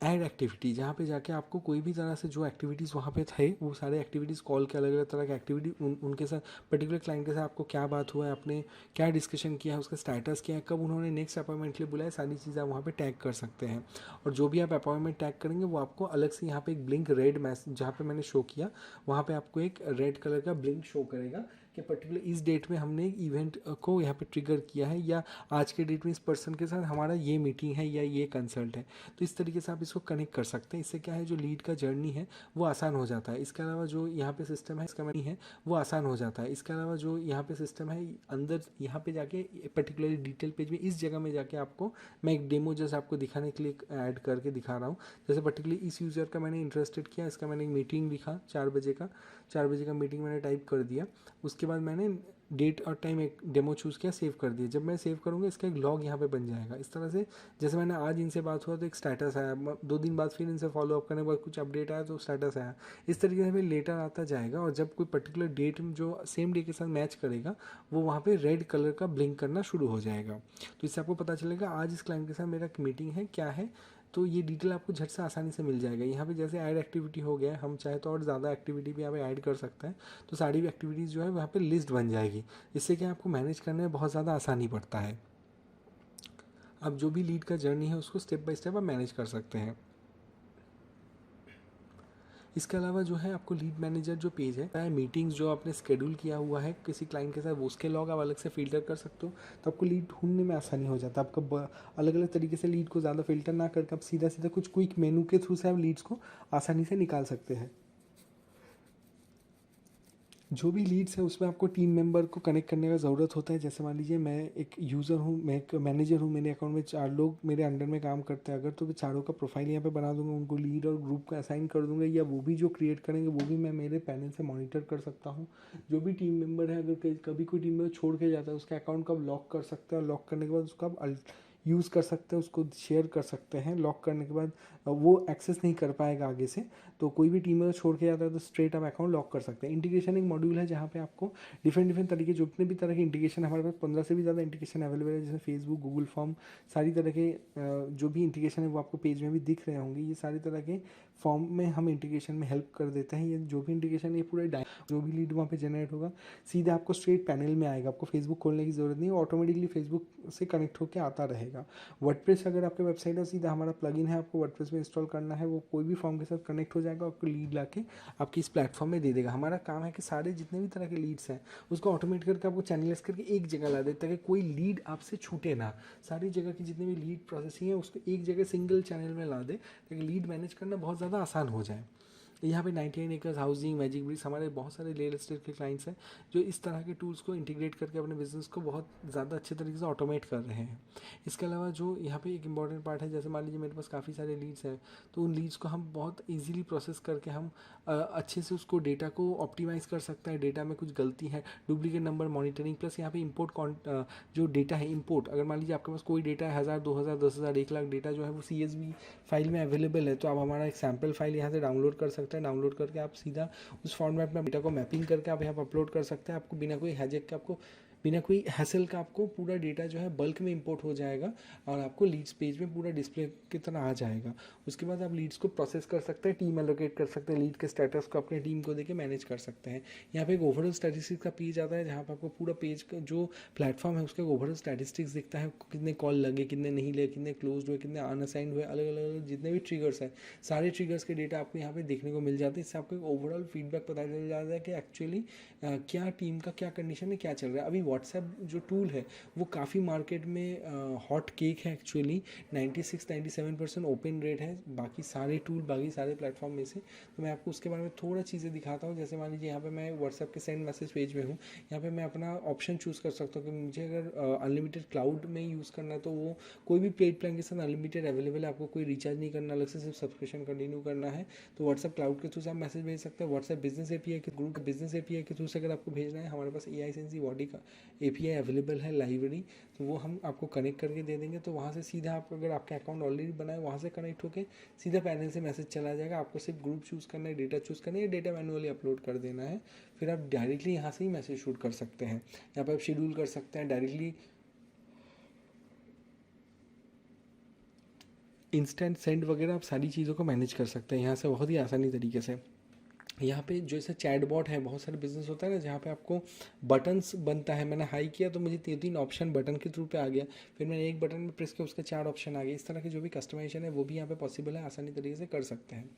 ऐड एक्टिविटी, जहाँ पे जाके आपको कोई भी तरह से जो एक्टिविटीज़ वहाँ पे थे वो सारे एक्टिविटीज़, कॉल के अलग अलग तरह की एक्टिविटी, उनके साथ पर्टिकुलर क्लाइंट के साथ आपको क्या बात हुआ है, आपने क्या डिस्कशन किया है, उसका स्टेटस क्या है, कब उन्होंने नेक्स्ट अपॉइंटमेंट के लिए बुलाया, सारी चीज़ें आप वहाँ पे टैग कर सकते हैं। और जो भी आप अपॉइंटमेंट टैग करेंगे वो आपको अलग से यहाँ पे एक ब्लिंक रेड मैसेज, जहाँ पे मैंने शो किया वहाँ पे आपको एक रेड कलर का ब्लिंक शो करेगा कि पर्टिकुलर इस डेट में हमने एक इवेंट को यहाँ पे ट्रिगर किया है, या आज के डेट में इस पर्सन के साथ हमारा ये मीटिंग है या ये कंसल्ट है। तो इस तरीके से आप इसको कनेक्ट कर सकते हैं। इससे क्या है, जो लीड का जर्नी है वो आसान हो जाता है। इसके अलावा जो यहाँ पे सिस्टम है, इसका नहीं है वो आसान हो जाता है। इसके अलावा जो यहाँ पे सिस्टम है, अंदर यहाँ पे जाके पर्टिकुलर डिटेल पेज में इस जगह में जाके आपको, मैं एक डेमो जैसे आपको दिखाने के लिए ऐड करके दिखा रहा हूँ। जैसे पर्टिकुलर इस यूज़र का मैंने इंटरेस्टेड किया, इसका मैंने एक मीटिंग लिखा 4 बजे का, 4 बजे का मीटिंग मैंने टाइप कर दिया। उसके बाद मैंने डेट और टाइम एक डेमो चूज़ किया, सेव कर दिया। जब मैं सेव करूँगा इसका एक लॉग यहाँ पे बन जाएगा। इस तरह से जैसे मैंने आज इनसे बात हुआ तो एक स्टेटस आया, 2 दिन बाद फिर इनसे फॉलो अप करने के बाद कुछ अपडेट आया तो स्टेटस आया। इस तरीके से फिर लेटर आता जाएगा, और जब कोई पर्टिकुलर डेट जो सेम डे के साथ मैच करेगा वो वहाँ पे रेड कलर का ब्लिंक करना शुरू हो जाएगा। तो इससे आपको पता चलेगा आज इस क्लाइंट के साथ मेरा मीटिंग है, क्या है। तो ये डिटेल आपको झट से आसानी से मिल जाएगा। यहाँ पे जैसे ऐड एक्टिविटी हो गया है, हम चाहे तो और ज़्यादा एक्टिविटी भी यहाँ पे ऐड कर सकते हैं। तो सारी भी एक्टिविटीज़ जो है वहाँ पे लिस्ट बन जाएगी। इससे क्या आपको मैनेज करने में बहुत ज़्यादा आसानी पड़ता है। अब जो भी लीड का जर्नी है उसको स्टेप बाय स्टेप आप मैनेज कर सकते हैं। इसके अलावा जो है आपको लीड मैनेजर जो पेज है, मीटिंग्स जो आपने स्केड्यूल किया हुआ है किसी क्लाइंट के साथ, वो उसके लॉग आप अलग से फ़िल्टर कर सकते हो। तो आपको लीड ढूंढने में आसानी हो जाता है। आपका अलग अलग तरीके से लीड को ज़्यादा फिल्टर ना करके आप सीधा सीधा कुछ क्विक मेनू के थ्रू से आप लीड्स को आसानी से निकाल सकते हैं। जो भी लीड्स है उसमें आपको टीम मेंबर को कनेक्ट करने का ज़रूरत होता है। जैसे मान लीजिए मैं एक यूज़र हूँ, मैं एक मैनेजर हूँ, मेरे अकाउंट में 4 लोग मेरे अंडर में काम करते हैं। अगर तो मैं चारों का प्रोफाइल यहाँ पे बना दूंगा, उनको लीड और ग्रुप को असाइन कर दूंगा, या वो भी जो क्रिएट करेंगे वो भी मैं मेरे पैनल से मॉनिटर कर सकता हूँ। जो भी टीम मेंबर है, अगर कभी कोई टीम मेंबर छोड़ के जाता है उसके अकाउंट को आप लॉक कर सकते हैं, और लॉक करने के बाद उसको आप यूज़ कर सकते हैं, उसको शेयर कर सकते हैं। लॉक करने के बाद वो एक्सेस नहीं कर पाएगा आगे से। तो कोई भी टीम मेंबर छोड़ के जाता है तो स्ट्रेट आप अकाउंट लॉक कर सकते हैं। इंटीग्रेशन एक मॉड्यूल है जहाँ पे आपको डिफरेंट डिफरेंट तरीके, जो जितने भी तरह के इंटीग्रेशन, हमारे पास 15 से भी ज़्यादा इंटीग्रेशन अवेलेबल है, जैसे फेसबुक, गूगल फॉर्म, सारी तरह के जो भी इंटीग्रेशन है वो आपको पेज में भी दिख रहे होंगे। ये सारी तरह के फॉर्म में हम इंटीग्रेशन में हेल्प कर देते हैं। ये जो भी इंटीग्रेशन, ये पूरा जो भी लीड वहाँ पे जनरेट होगा सीधे आपको स्ट्रेट पैनल में आएगा। आपको फेसबुक खोलने की ज़रूरत नहीं है, ऑटोमेटिकली फेसबुक से कनेक्ट होकर आता रहेगा। वर्डप्रेस अगर आपके वेबसाइट है, सीधा हमारा प्लगइन है, आपको वर्डप्रेस में इंस्टॉल करना है, वो कोई भी फॉर्म के साथ कनेक्ट हो जाएगा, आपको लीड लाके आपकी इस प्लेटफॉर्म में दे देगा। हमारा काम है कि सारे जितने भी तरह के लीड्स हैं उसको ऑटोमेट करके आपको चैनलाइज करके एक जगह ला देता है, कि कोई लीड आपसे छूटे ना। सारी जगह की जितनी भी लीड प्रोसेसिंग है उसको एक जगह सिंगल चैनल में ला दे, ताकि लीड मैनेज करना बहुत ज़्यादा आसान हो जाए। यहाँ पे 99 एकर्स हाउसिंग, मैजिक ब्रिक्स, हमारे बहुत सारे रियल एस्टेट के क्लाइंट्स हैं जो इस तरह के टूल्स को इंटीग्रेट करके अपने बिजनेस को बहुत ज़्यादा अच्छे तरीके से ऑटोमेट कर रहे हैं। इसके अलावा जो यहाँ पे एक इंपॉर्टेंट पार्ट है, जैसे मान लीजिए मेरे पास काफ़ी सारे लीड्स हैं, तो उन लीड्स को हम बहुत ईजिली प्रोसेस करके हम अच्छे से उसको डेटा को ऑप्टिमाइज़ कर सकते हैं। डेटा में कुछ गलती है, डुप्लीकेट नंबर मॉनिटरिंग, प्लस यहाँ पे जो डेटा है इम्पोर्ट, अगर मान लीजिए आपके पास कोई डेटा है 1000, 2000, 10,000, 1 लाख डेटा जो है वो CSV फाइल में अवेलेबल है, तो आप हमारा एक सैम्पल फाइल यहाँ से डाउनलोड कर सकते हैं। डाउनलोड करके आप सीधा उस फॉर्मेट में डेटा को मैपिंग करके आप यहाँ पर अपलोड कर सकते हैं। आपको बिना कोई हैजेक के, आपको बिना कोई हैसल का आपको पूरा डेटा जो है बल्क में इंपोर्ट हो जाएगा और आपको लीड्स पेज में पूरा डिस्प्ले की तरह आ जाएगा। उसके बाद आप लीड्स को प्रोसेस कर सकते हैं, टीम एलोकेट कर सकते हैं, लीड के स्टेटस को अपने टीम को देके मैनेज कर सकते हैं। यहाँ पे एक ओवरऑल स्टैटिस्टिक्स का पेज आता है जहाँ पर आपको पूरा पेज का जो प्लेटफॉर्म है उसका ओवरऑल स्टैटिस्टिक्स दिखता है, कितने कॉल लगे, कितने नहीं लगे, कितने क्लोज हुए, कितने अनअसाइंड हुए, अलग अलग जितने भी ट्रिगर्स हैं सारे ट्रिगर्स के डेटा आपको यहाँ पे देखने को मिल जाते हैं। इससे आपको एक ओवरऑल फीडबैक पता चल जाता है कि एक्चुअली क्या टीम का क्या कंडीशन है, क्या चल रहा है। अभी व्हाट्सएप जो टूल है वो काफ़ी मार्केट में हॉट केक है एक्चुअली, 96-97% ओपन रेट है बाकी सारे टूल, बाकी सारे प्लेटफॉर्म में से। तो मैं आपको उसके बारे में थोड़ा चीज़ें दिखाता हूँ। जैसे मान लीजिए यहाँ पे मैं व्हाट्सएप के सेंड मैसेज पेज में हूँ, यहाँ पे मैं अपना ऑप्शन चूज़ कर सकता हूँ कि मुझे अगर अनलिमिटेड क्लाउड में यूज़ करना है तो वो कोई भी पेड प्लान के साथ अनलिमिटेड अवेलेबल है, आपको कोई रिचार्ज नहीं करना अलग से, सिर्फ सब्सक्रिप्शन कंटिन्यू करना है। तो व्हाट्सएप क्लाउड के थ्रू से आप मैसेज भेज सकते हैं। व्हाट्सएप बिजनेस API के ग्रुप बिजनेस API के थ्रू से अगर आपको भेजना है, हमारे पास AI सेंसी बॉडी का API अवेलेबल है लाइब्रेरी, तो वो हम आपको कनेक्ट करके दे देंगे। तो वहाँ से सीधा आप, अगर आपका अकाउंट ऑलरेडी बना है, वहाँ से कनेक्ट होकर सीधा पैनल से मैसेज चला जाएगा। आपको सिर्फ ग्रुप चूज़ करना है, डेटा चूज़ करना है, डेटा मैनुअली अपलोड कर देना है, फिर आप डायरेक्टली यहाँ से ही मैसेज शूट कर सकते हैं। यहाँ पर आप शेड्यूल कर सकते हैं डायरेक्टली, इंस्टेंट सेंड वगैरह आप सारी चीज़ों को मैनेज कर सकते हैं यहाँ से बहुत ही आसानी तरीके से। यहाँ पे जो ऐसा चैटबॉट है, बहुत सारे बिजनेस होता है ना जहाँ पे आपको बटन्स बनता है, मैंने हाई किया तो मुझे 3 ऑप्शन बटन के थ्रू पे आ गया, फिर मैंने एक बटन में प्रेस किया उसके 4 ऑप्शन आ गए। इस तरह के जो भी कस्टमाइजेशन है वो भी यहाँ पे पॉसिबल है, आसानी तरीके से कर सकते हैं।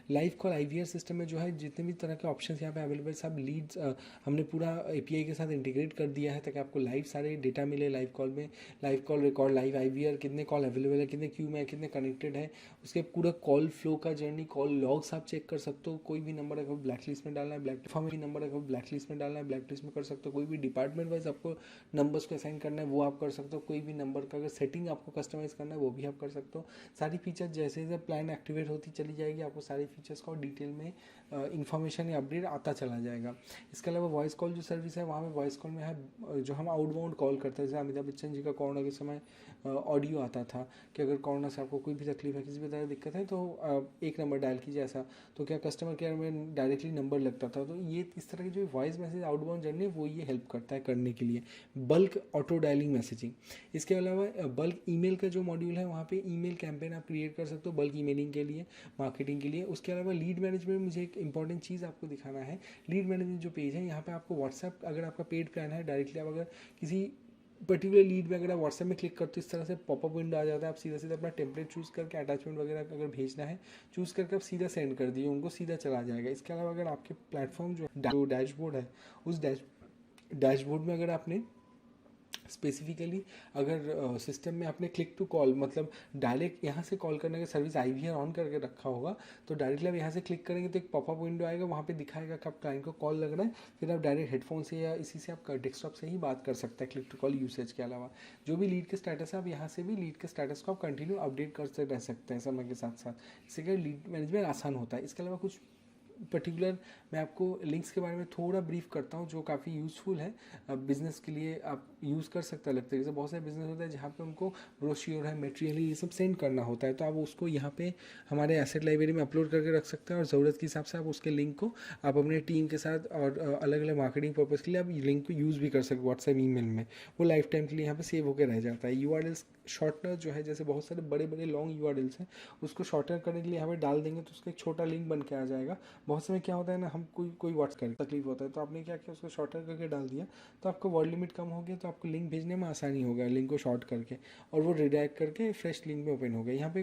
लाइव कॉल IVR सिस्टम में जो है जितने भी तरह के ऑप्शन यहाँ पे अवेलेबल, सब लीड्स हमने पूरा API के साथ इंटीग्रेट कर दिया है ताकि आपको लाइव सारे डेटा मिले लाइव कॉल में। Live call record, live IVR, कितने कॉल अवेलेबल है, कितने क्यू में है, कितने कनेक्टेड है, उसके पूरा कॉल फ्लो का जर्नी, कॉल लॉग्स आप चेक कर सकते हो। कोई भी नंबर अगर ब्लैक लिस्ट में डालना है, ब्लैक फॉर्म में नंबर अगर ब्लैक लिस्ट में डालना है, ब्लैक लिस्ट में कर सकते हो। कोई भी डिपार्टमेंट वाइज आपको नंबर्स को असाइन करना है वो आप कर सकते हो। कोई भी नंबर का अगर सेटिंग आपको कस्टमाइज करना है वो भी आप कर सकते हो। सारी फीचर्स जैसे जैसे प्लान एक्टिवेट होती चली जाएगी, आपको सारी फीचर्स का डिटेल में इन्फॉर्मेशन या अपडेट आता चला जाएगा। इसके अलावा वॉइस कॉल जो सर्विस है, वहाँ पे वॉइस कॉल में है जो हम आउटबाउंड कॉल करते हैं, जैसे अमिताभ बच्चन जी का कोरोना के समय ऑडियो आता था कि अगर कोरोना से आपको कोई भी तकलीफ है, किसी भी तरह दिक्कत है, तो एक नंबर डायल कीजिए ऐसा, तो क्या कस्टमर केयर में डायरेक्टली नंबर लगता था। तो ये इस तरह की जो वॉइस मैसेज आउटबाउंड जर्नी है वो ये हेल्प करता है करने के लिए। बल्क ऑटो डायलिंग मैसेजिंग, इसके अलावा बल्क ईमेल का जो मॉड्यूल है वहाँ पे ईमेल कैंपेन आप क्रिएट कर सकते हो बल्क ईमेलिंग के लिए, मार्केटिंग के लिए। उसके अलावा लीड मैनेजमेंट, मुझे एक इंपॉर्टेंट चीज़ आपको दिखाना है। लीड मैनेजमेंट जो पेज है यहाँ पे आपको व्हाट्सएप, अगर आपका पेड प्लान है, डायरेक्टली आप अगर किसी पर्टिकुलर लीड में अगर आप व्हाट्सएप में क्लिक करते हो इस तरह से पॉपअप विंडो आ जाता है। आप सीधा सीधा अपना टेम्पलेट चूज़ करके अटैचमेंट वगैरह अगर भेजना है चूज़ करके आप सीधा सेंड कर दिए, उनको सीधा चला जाएगा। इसके अलावा अगर आपके प्लेटफॉर्म जो डैशबोर्ड है, उस डैशबोर्ड में अगर आपने स्पेसिफिकली अगर सिस्टम में आपने क्लिक टू कॉल, मतलब डायरेक्ट यहाँ से कॉल करने का सर्विस IVR ऑन करके रखा होगा, तो डायरेक्टली आप यहाँ से क्लिक करेंगे तो एक पॉपअप विंडो आएगा, वहाँ पे दिखाएगा कि आप क्लाइंट को कॉल लग रहा है, फिर आप डायरेक्ट हेडफोन से या इसी से आप डेस्कटॉप से ही बात कर सकते हैं क्लिक टू कॉल यूसेज के अलावा। जो भी लीड के स्टेटस है आप यहाँ से भी लीड के स्टेटस को आप कंटिन्यू अपडेट करते रह सकते हैं समय के साथ साथ। इससे क्या लीड मैनेजमेंट आसान होता है। इसके अलावा कुछ पर्टिकुलर मैं आपको लिंक्स के बारे में थोड़ा ब्रीफ करता हूँ जो काफ़ी यूज़फुल है बिज़नेस के लिए, आप यूज़ कर सकते हैं। अलग तरीके से बहुत सारे बिजनेस होते हैं जहाँ पे उनको ब्रोश्योर है, मटेरियल ये सब सेंड करना होता है, तो आप उसको यहाँ पे हमारे एसेट लाइब्रेरी में अपलोड करके रख सकते हैं और ज़रूरत के हिसाब से आप उसके लिंक को आप अपने टीम के साथ और अलग अलग मार्केटिंग पर्पज़ के लिए आप लिंक को यूज़ भी कर सकते व्हाट्सएप ईमेल में, वो लाइफ टाइम के लिए यहाँ पे सेव होकर रह जाता है। URLs शॉर्टनर जो है, जैसे बहुत सारे बड़े बड़े लॉन्ग URLs हैं उसको शॉर्टन करने के लिए यहाँ पे डाल देंगे तो उसका एक छोटा लिंक बन के आ जाएगा। बहुत समय क्या होता है ना, हम कोई व्हाट्सएप तकलीफ होता है तो आपने क्या किया, उसको शॉर्टर करके डाल दिया तो आपका वर्ड लिमिट कम हो गया, तो आपको लिंक भेजने में आसानी हो गया, लिंक को शॉर्ट करके, और वो रिडायरेक्ट करके फ्रेश लिंक में ओपन हो गया। यहाँ पे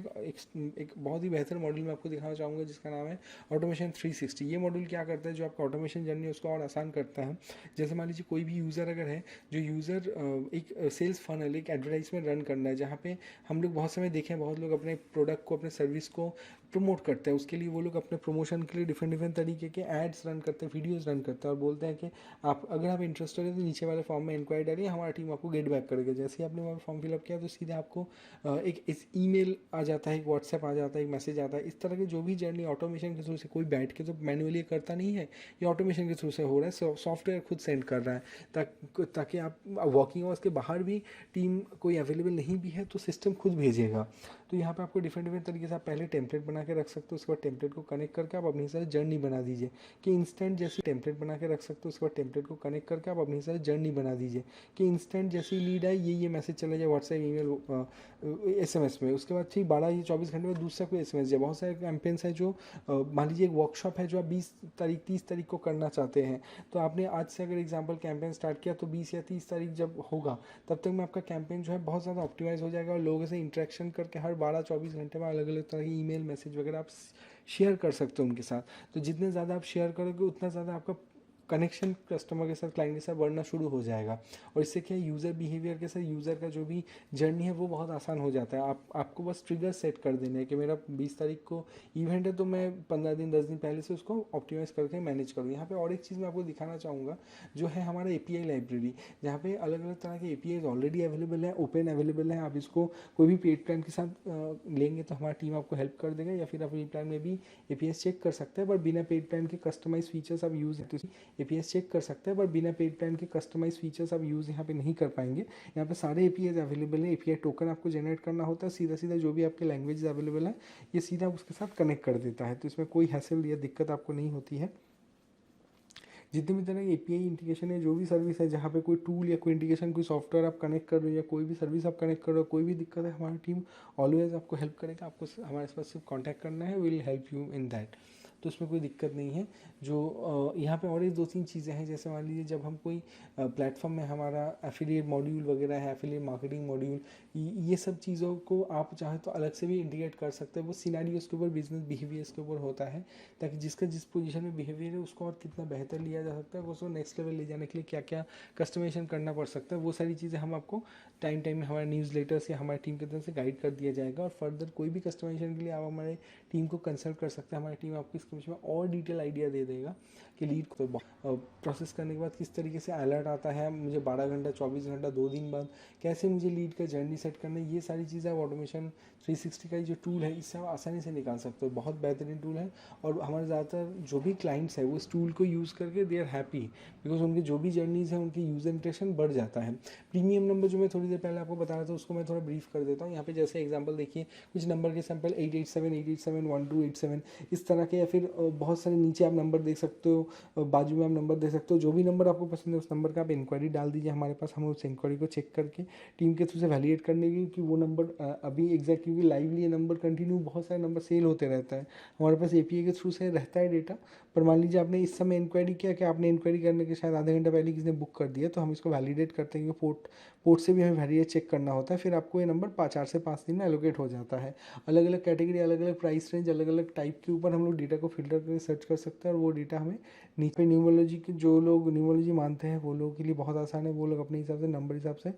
एक बहुत ही बेहतर मॉड्यूल मैं आपको दिखाना चाहूँगा जिसका नाम है ऑटोमेशन 360। ये मॉड्यूल क्या करता है, जो आपका ऑटोमेशन जर्नी है उसको और आसान करता है। जैसे मान लीजिए कोई भी यूज़र अगर है, जो यूज़र एक सेल्स फनल, एक एडवर्टाइजमेंट रन करना है, जहाँ पे हम लोग बहुत समय देखें, बहुत लोग अपने प्रोडक्ट को, अपने सर्विस को प्रमोट करते हैं। उसके लिए वो लोग अपने प्रमोशन के लिए डिफरेंट डिफरेंट तरीके के एड्स रन करते हैं, वीडियोस रन करते हैं और बोलते हैं कि आप अगर आप इंटरेस्टेड है तो नीचे वाले फॉर्म में इंक्वायरी डालिए, हमारा टीम आपको गेट बैक करेगा। जैसे ही आपने वहाँ फॉर्म फिलअप किया तो सीधे आपको एक इस ईमेल आ जाता है, एक व्हाट्सएप आ जाता है, एक मैसेज आता है। इस तरह की जो भी जर्नी ऑटोमेशन के थ्रू से, कोई बैठ के तो मैनुअली करता नहीं है, ये ऑटोमेशन के थ्रू से हो रहा है, सॉफ्टवेयर खुद सेंड कर रहा है ताकि आप वर्किंग आवर्स के बाहर भी टीम कोई अवेलेबल नहीं भी है तो सिस्टम खुद भेजेगा। तो यहाँ पे आपको डिफरेंट डिफरेंट तरीके से आप पहले टेम्पलेट बना के रख सकते हो, उसके बाद टेम्पलेट को कनेक्ट करके आप अपनी सारी जर्नी बना दीजिए कि इंस्टेंट जैसी टेम्पलेट बना के रख सकते हो, उसके बाद टेम्पलेट को कनेक्ट करके आप अपनी सारी जर्नी बना दीजिए कि इंस्टेंट जैसी लीड आए ये मैसेज चला जाए व्हाट्सएप, ईमेल, एसएमएस में। उसके बाद ठीक 12 या 24 घंटे में दूसरा कोई एसएमएस जाए। बहुत सारे कैंपेन्स हैं जो मान लीजिए एक वर्कशॉप है जो आप 20 तारीख 30 तारीख को करना चाहते हैं, तो आपने आज से अगर एग्जाम्पल कैंपेन स्टार्ट किया तो 20 या 30 तारीख जब होगा तब तक में आपका कैंपेन जो है बहुत ज़्यादा ऑप्टिमाइज हो जाएगा और लोगों से इंटरेक्शन करके हर 12-24 घंटे में अलग अलग तरह की ईमेल मैसेज वगैरह आप शेयर कर सकते हो उनके साथ। तो जितने ज़्यादा आप शेयर करोगे उतना ज़्यादा आपका कनेक्शन कस्टमर के साथ, क्लाइंट के साथ बढ़ना शुरू हो जाएगा। और इससे क्या है, यूज़र बिहेवियर के साथ यूज़र का जो भी जर्नी है वो बहुत आसान हो जाता है। आपको बस ट्रिगर सेट कर देना है कि मेरा 20 तारीख को इवेंट है तो मैं 15 दिन 10 दिन पहले से उसको ऑप्टिमाइज़ करके मैनेज करूँ। यहाँ पे और एक चीज़ मैं आपको दिखाना चाहूँगा जो है हमारा API लाइब्रेरी, जहाँ पे अलग अलग तरह के APIs ऑलरेडी अवेलेबल है, ओपन अवेलेबल है। आप इसको कोई भी पेड प्लान के साथ लेंगे तो हमारी टीम आपको हेल्प कर देगा, या फिर आप पेड प्लान में भी APIs चेक कर सकते हैं। पर बिना पेड प्लान के कस्टमाइज फीचर्स आप यूज़ APIs चेक कर सकते हैं, पर बिना पेड प्लान के कस्टमाइज फीचर्स आप यूज़ यहाँ पे नहीं कर पाएंगे। यहाँ पे सारे APIs अवेलेबल है। API टोकन आपको जनरेट करना होता है, सीधा सीधा जो भी आपके लैंग्वेज अवेलेबल है ये सीधा उसके साथ कनेक्ट कर देता है, तो इसमें कोई हैसल या दिक्कत आपको नहीं होती है। जितनी भी तरह की API इंटीग्रेशन है, जो भी सर्विस है, जहाँ पे कोई टूल या कोई इंटीग्रेशन, कोई सॉफ्टवेयर आप कनेक्ट कर रहे हो या कोई भी सर्विस आप कनेक्ट कर रहे हो, कोई भी दिक्कत है हमारी टीम ऑलवेज आपको हेल्प करेगा। आपको हमारे पास सिर्फ कॉन्टैक्ट करना है, will help you in that. तो उसमें कोई दिक्कत नहीं है। जो यहाँ पे और एक 2-3 चीज़ें हैं, जैसे मान लीजिए जब हम कोई प्लेटफॉर्म में हमारा एफिलिएट मॉड्यूल वगैरह है, एफिलिएट मार्केटिंग मॉड्यूल, ये सब चीज़ों को आप चाहे तो अलग से भी इंटीग्रेट कर सकते हैं। वो सिनेरियोस के ऊपर, बिजनेस बिहेवियर्स के ऊपर होता है, ताकि जिसका जिस पोजीशन में बिहेवियर है उसको और कितना बेहतर लिया जा सकता है, उसको नेक्स्ट लेवल ले जाने के लिए क्या क्या कस्टमाइजेशन करना पड़ सकता है, वो सारी चीज़ें हम आपको टाइम टाइम में हमारे न्यूज़लेटर्स या हमारी टीम की तरफ से गाइड कर दिया जाएगा। और फर्दर कोई भी कस्टमाइजेशन के लिए आप हमारे टीम को कंसल्ट कर सकते हैं। हमारी टीम आपको इसके बीच में और डिटेल आइडिया दे देगा कि लीड को प्रोसेस करने के बाद किस तरीके से अलर्ट आता है, मुझे 12 घंटा, 24 घंटा, 2 दिन बाद कैसे मुझे लीड का जर्नी सेट करना है। ये सारी चीज़ें आप ऑटोमेशन 360 का जो टूल है इससे आप आसानी से निकाल सकते हो। बहुत बेहतरीन टूल है और हमारे ज़्यादातर जो भी क्लाइंट्स है वो इस टूल को यूज़ करके दे आर हैप्पी, बिकॉज उनके जो भी जर्नीज़ हैं उनकी यूज़र इंटरेक्शन बढ़ जाता है। प्रीमियम नंबर जो मैं थोड़ी देर पहले आपको बता रहा था उसको मैं थोड़ा ब्रीफ कर देता हूँ। यहाँ पे जैसे एग्जांपल देखिए, कुछ नंबर के सैंपल 887, 887, 1287 इस तरह के, या फिर बहुत सारे नीचे आप नंबर देख सकते हो, बाजू में आप नंबर देख सकते हो। जो भी नंबर आपको पसंद है उस नंबर का आप इंक्वायरी डाल दीजिए हमारे पास, हम उस इंक्वायरी को चेक करके टीम के थ्रू से वैलिडेट करने की कि वो नंबर अभी एग्जैक्ट, क्योंकि लाइवली ये नंबर कंटिन्यू बहुत सारे नंबर सेल होते रहता है, हमारे पास API के थ्रू से रहता है डेटा। पर मान लीजिए आपने इस समय इंक्वायरी किया कि आपने इंक्वायरी करने के शायद आधे घंटे पहले किसी ने बुक कर दिया, तो हम इसको वैलिडेट करते हैं कि पोर्ट से भी हमें वैलिडेट चेक करना होता है। फिर आपको ये नंबर 4 से 5 दिन में एलोकेट हो जाता है। अलग अलग कैटेगरी, अलग अलग प्राइस रेंज, अलग अलग टाइप के ऊपर हम लोग डेटा को फिल्टर करके सर्च कर सकते हैं और वो डेटा हमें नीचे न्यूमरोलॉजी के, जो लोग न्यूमरोलॉजी मानते हैं वो लोगों के लिए बहुत आसान है। वो लोग अपने हिसाब से नंबर हिसाब से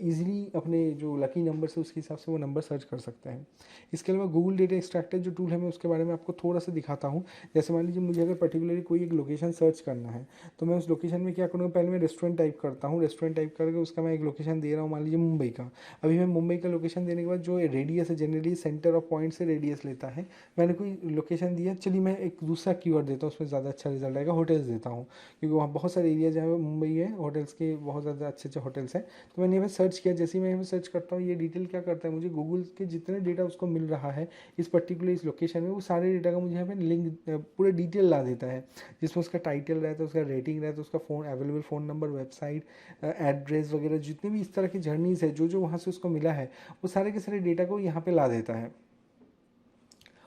ईजिली अपने जो लकी नंबर से उसके हिसाब से वो नंबर सर्च कर सकते हैं। इसके अलावा गूगल डेटा एक्सट्रैक्टर जो टूल है मैं उसके बारे में आपको थोड़ा सा दिखाता हूँ। जैसे मान लीजिए मुझे अगर पर्टिकुलरली कोई एक लोकेशन सर्च करना है तो मैं उस लोकेशन में क्या करूँगा, पहले मैं रेस्टोरेंट टाइप करता हूँ। रेस्टोरेंट टाइप करके उसका मैं एक लोकेशन दे रहा हूँ, मान लीजिए मुंबई का। अभी मैं मुंबई का लोकेशन देने के बाद जो रेडियस है, जनरली सेंटर ऑफ पॉइंट से रेडियस लेता है। मैंने कोई लोकेशन दिया, चलिए मैं एक दूसरा कीवर्ड देता हूँ, उसमें ज़्यादा अच्छा रिजल्ट आएगा। होटल्स देता हूँ, क्योंकि वहाँ बहुत सारे एरिया जहाँ मुंबई है होटल्स के बहुत ज़्यादा अच्छे अच्छे होटल्स हैं। तो मैंने यहाँ पर सर्च किया, जैसे ही मैं यहाँ पर सर्च करता हूँ ये डिटेल क्या करता है, मुझे गूगल के जितने डेटा उसको मिल रहा है इस पर्टिकुलर इस लोकेशन में, वो सारे डेटा का मुझे यहाँ पे लिंक पूरे डिटेल ला देता है, जिसमें उसका टाइटल रहता है, उसका रेटिंग रहता है, उसका phone available phone number, website address वगैरह, जितने भी इस तरह की जर्नीज़ है जो जो वहाँ से उसको मिला है वो सारे के सारे डेटा को यहाँ पे ला देता है।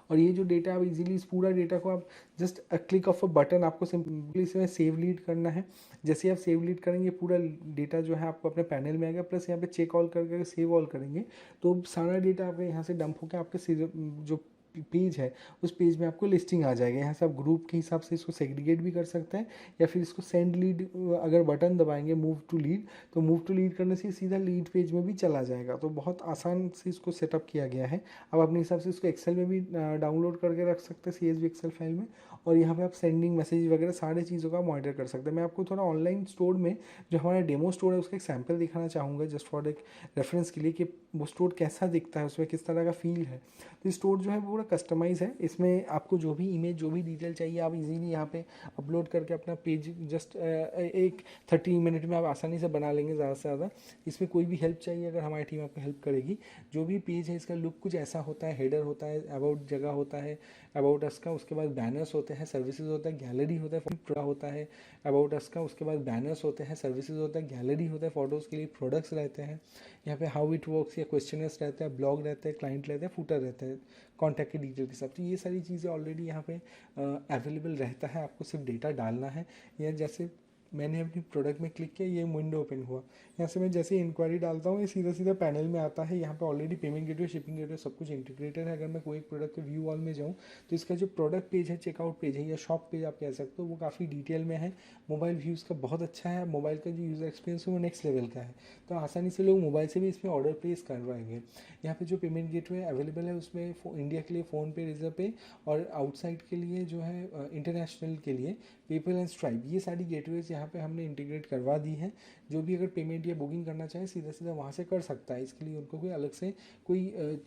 और ये जो डेटा आप इजीली, इस पूरा डेटा को आप just click of a button, आपको सिंपली इसमें सेव लीड करना है। जैसे आप सेव लीड करेंगे पूरा डेटा जो है आपको अपने पैनल में आएगा, प्लस यहाँ पे चेक ऑल करके सेव ऑल करेंगे तो सारा डेटा आपके यहाँ से डंप होकर आपके जो पेज है उस पेज में आपको लिस्टिंग आ जाएगा। यहाँ से आप ग्रुप के हिसाब से इसको सेग्रीगेट भी कर सकते हैं, या फिर इसको सेंड लीड, अगर बटन दबाएंगे मूव टू लीड, तो मूव टू लीड करने से सीधा लीड पेज में भी चला जाएगा। तो बहुत आसान से इसको सेटअप किया गया है। अब अपने हिसाब से इसको एक्सेल में भी डाउनलोड करके रख सकते हैं, CSV एक्सेल फाइल में, और यहाँ पे आप सेंडिंग मैसेज वगैरह सारे चीज़ों का मॉनिटर कर सकते हैं। मैं आपको थोड़ा ऑनलाइन स्टोर में जो हमारा डेमो स्टोर है उसका एक सैम्पल दिखाना चाहूँगा, जस्ट फॉर एक रेफरेंस के लिए, कि वो स्टोर कैसा दिखता है, उसमें किस तरह का फील है। तो स्टोर जो है वो पूरा कस्टमाइज़ है। इसमें आपको जो भी इमेज, जो भी डिटेल चाहिए, आप इजीली यहाँ पे अपलोड करके अपना पेज जस्ट एक 30 मिनट में आप आसानी से बना लेंगे ज़्यादा से ज़्यादा। इसमें कोई भी हेल्प चाहिए, अगर हमारी टीम आपको हेल्प करेगी। जो भी पेज है इसका लुक कुछ ऐसा होता है, हेडर होता है, अबाउट जगह होता है, अबाउट अस का, उसके बाद बैनर्स होते हैं, सर्विसेज होता है, गैलरी होता है, पूरा होता है अबाउट अस का, उसके बाद बैनर्स होते हैं, सर्विसेज होता है, गैलरी होता है, फोटोज़ के लिए प्रोडक्ट्स रहते हैं, यहाँ पे हाउ इट वर्क्स या क्वेश्चनर्स रहता है, ब्लॉग रहता है, क्लाइंट रहता है, फूटर रहता है, कॉन्टैक्ट के डिटेल के साथ। तो ये सारी चीज़ें ऑलरेडी यहाँ पे अवेलेबल रहता है, आपको सिर्फ डेटा डालना है। या जैसे मैंने अपनी प्रोडक्ट में क्लिक किया, ये विंडो ओपन हुआ, यहाँ से मैं जैसे इंक्वायरी डालता हूँ ये सीधा सीधा पैनल में आता है। यहाँ पे already payment gateway, shipping gateway सब कुछ इंटीग्रेटेड है। अगर मैं कोई एक प्रोडक्ट के व्यू ऑल में जाऊँ तो इसका जो प्रोडक्ट पेज है, चेकआउट पेज है या शॉप पेज आप कह सकते हो, वो काफ़ी डिटेल में है। मोबाइल व्यूज़ का बहुत अच्छा है, मोबाइल का जो यूज़र एक्सपीरियंस है वो नेक्स्ट लेवल का है। तो आसानी से लोग मोबाइल से भी इसमें ऑर्डर प्लेस करवाएंगे। यहाँ पे जो पेमेंट गेटवे अवेलेबल है उसमें इंडिया के लिए फ़ोनपे, रिजर्व पे, और आउटसाइड के लिए जो है इंटरनेशनल के लिए पेपल एंड स्ट्राइप, ये सारी गेटवेज यहाँ पे हमने इंटीग्रेट करवा दी है। जो भी अगर पेमेंट या बुकिंग करना चाहे सीधा सीधा वहाँ से कर सकता है। इसके लिए उनको कोई अलग से कोई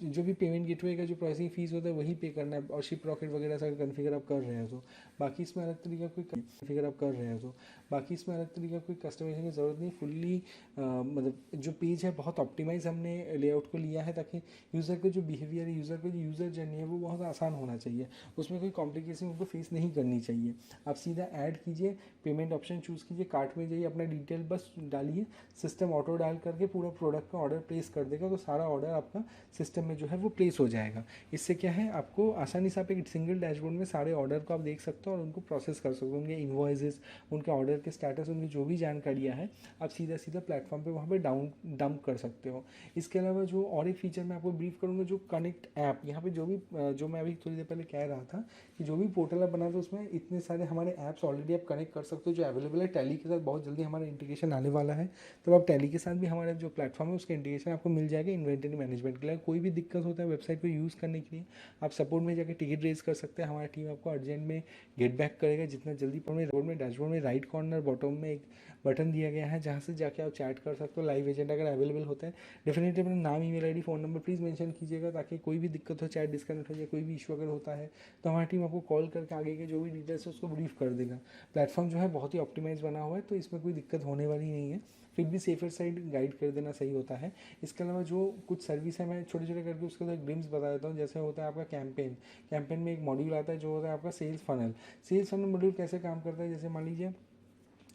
जो भी पेमेंट गेटवे का जो प्रोसेसिंग फीस होता है वही पे करना है, और शिप रॉकेट वगैरह से कन्फिगर आप कर रहे हैं तो बाकी इसमें अलग तरीका कोई कन्फिगर आप कर रहे हैं तो बाकी इसमें अलग तरीका कोई कस्टमाइजेशन की ज़रूरत नहीं। फुल्ली मतलब जो पेज है बहुत ऑप्टिमाइज हमने लेआउट को लिया है, ताकि यूज़र का जो बिहेवियर है, यूज़र का जो यूज़र जर्नी है वो बहुत आसान होना चाहिए, उसमें कोई कॉम्प्लिकेशन उनको फेस नहीं करनी चाहिए। आप सीधा ऐड कीजिए, पेमेंट ऑप्शन चूज़ कीजिए, कार्ट में जाइए, अपना डिटेल बस डालिए, सिस्टम ऑटो डाल करके पूरा प्रोडक्ट का ऑर्डर प्लेस कर देगा। तो सारा ऑर्डर आपका सिस्टम में जो है वो प्लेस हो जाएगा। इससे क्या है, आपको आसानी से आप एक सिंगल डैशबोर्ड में सारे ऑर्डर को आप देख सकते हो और उनको प्रोसेस कर सकते हो। उनके इन्वॉइसेस, उनके ऑर्डर के स्टेटस, उनकी जो भी जानकारियाँ हैं आप सीधा सीधा प्लेटफॉर्म पे वहाँ पे डंप कर सकते हो। इसके अलावा जो और एक फीचर मैं आपको ब्रीफ करूँगा, जो कनेक्ट ऐप, यहाँ पे जो भी जो मैं अभी थोड़ी देर पहले कह रहा था कि जो भी पोर्टल आप बना दो उसमें इतने सारे हमारे ऐप्स ऑलरेडी आप कनेक्ट कर सकते हो जो अवेलेबल है। टैली के साथ बहुत जल्दी हमारा इंटीग्रेशन आने वाला है, तो आप टैली के साथ भी हमारा जो प्लेटफॉर्म है उसका इंटीग्रेशन आपको मिल जाएगा। इन्वेंटरी मैनेजमेंट के लिए कोई भी दिक्कत होता है वेबसाइट को यूज़ करने के लिए आप सपोर्ट में जाकर टिकट रेज कर सकते हैं। हमारी टीम आपको अर्जेंट में गेट बैक करेगा जितना जल्दी। रोड में डैशबोर्ड में राइट कॉर्नर बॉटम में एक बटन दिया गया है जहाँ से जाके आप चैट कर सकते हो। लाइव एजेंट अगर अवेलेबल होता है डेफिनेटली अपना नाम, email ID, phone number please mention कीजिएगा, ताकि कोई भी दिक्कत हो, चैट डिस्कनेक्ट हो जाए, कोई भी इशू अगर होता है तो हमारी टीम आपको कॉल करके आगे के जो भी डिटेल्स है उसको ब्रीफ कर देगा। प्लेटफॉर्म जो है बहुत ही ऑप्टिमाइज बना हुआ है, तो इसमें कोई दिक्कत होने वाली नहीं है। फिर भी सेफर साइड गाइड कर देना सही होता है। इसके अलावा जो कुछ सर्विस है मैं छोटे छोटे करके उसके साथ ग्लिम्स बता देता हूँ। जैसे होता है आपका कैंपेन में एक मॉड्यूल आता है जो होता है आपका सेल्स फनल मॉड्यूल कैसे काम करता है। जैसे मान लीजिए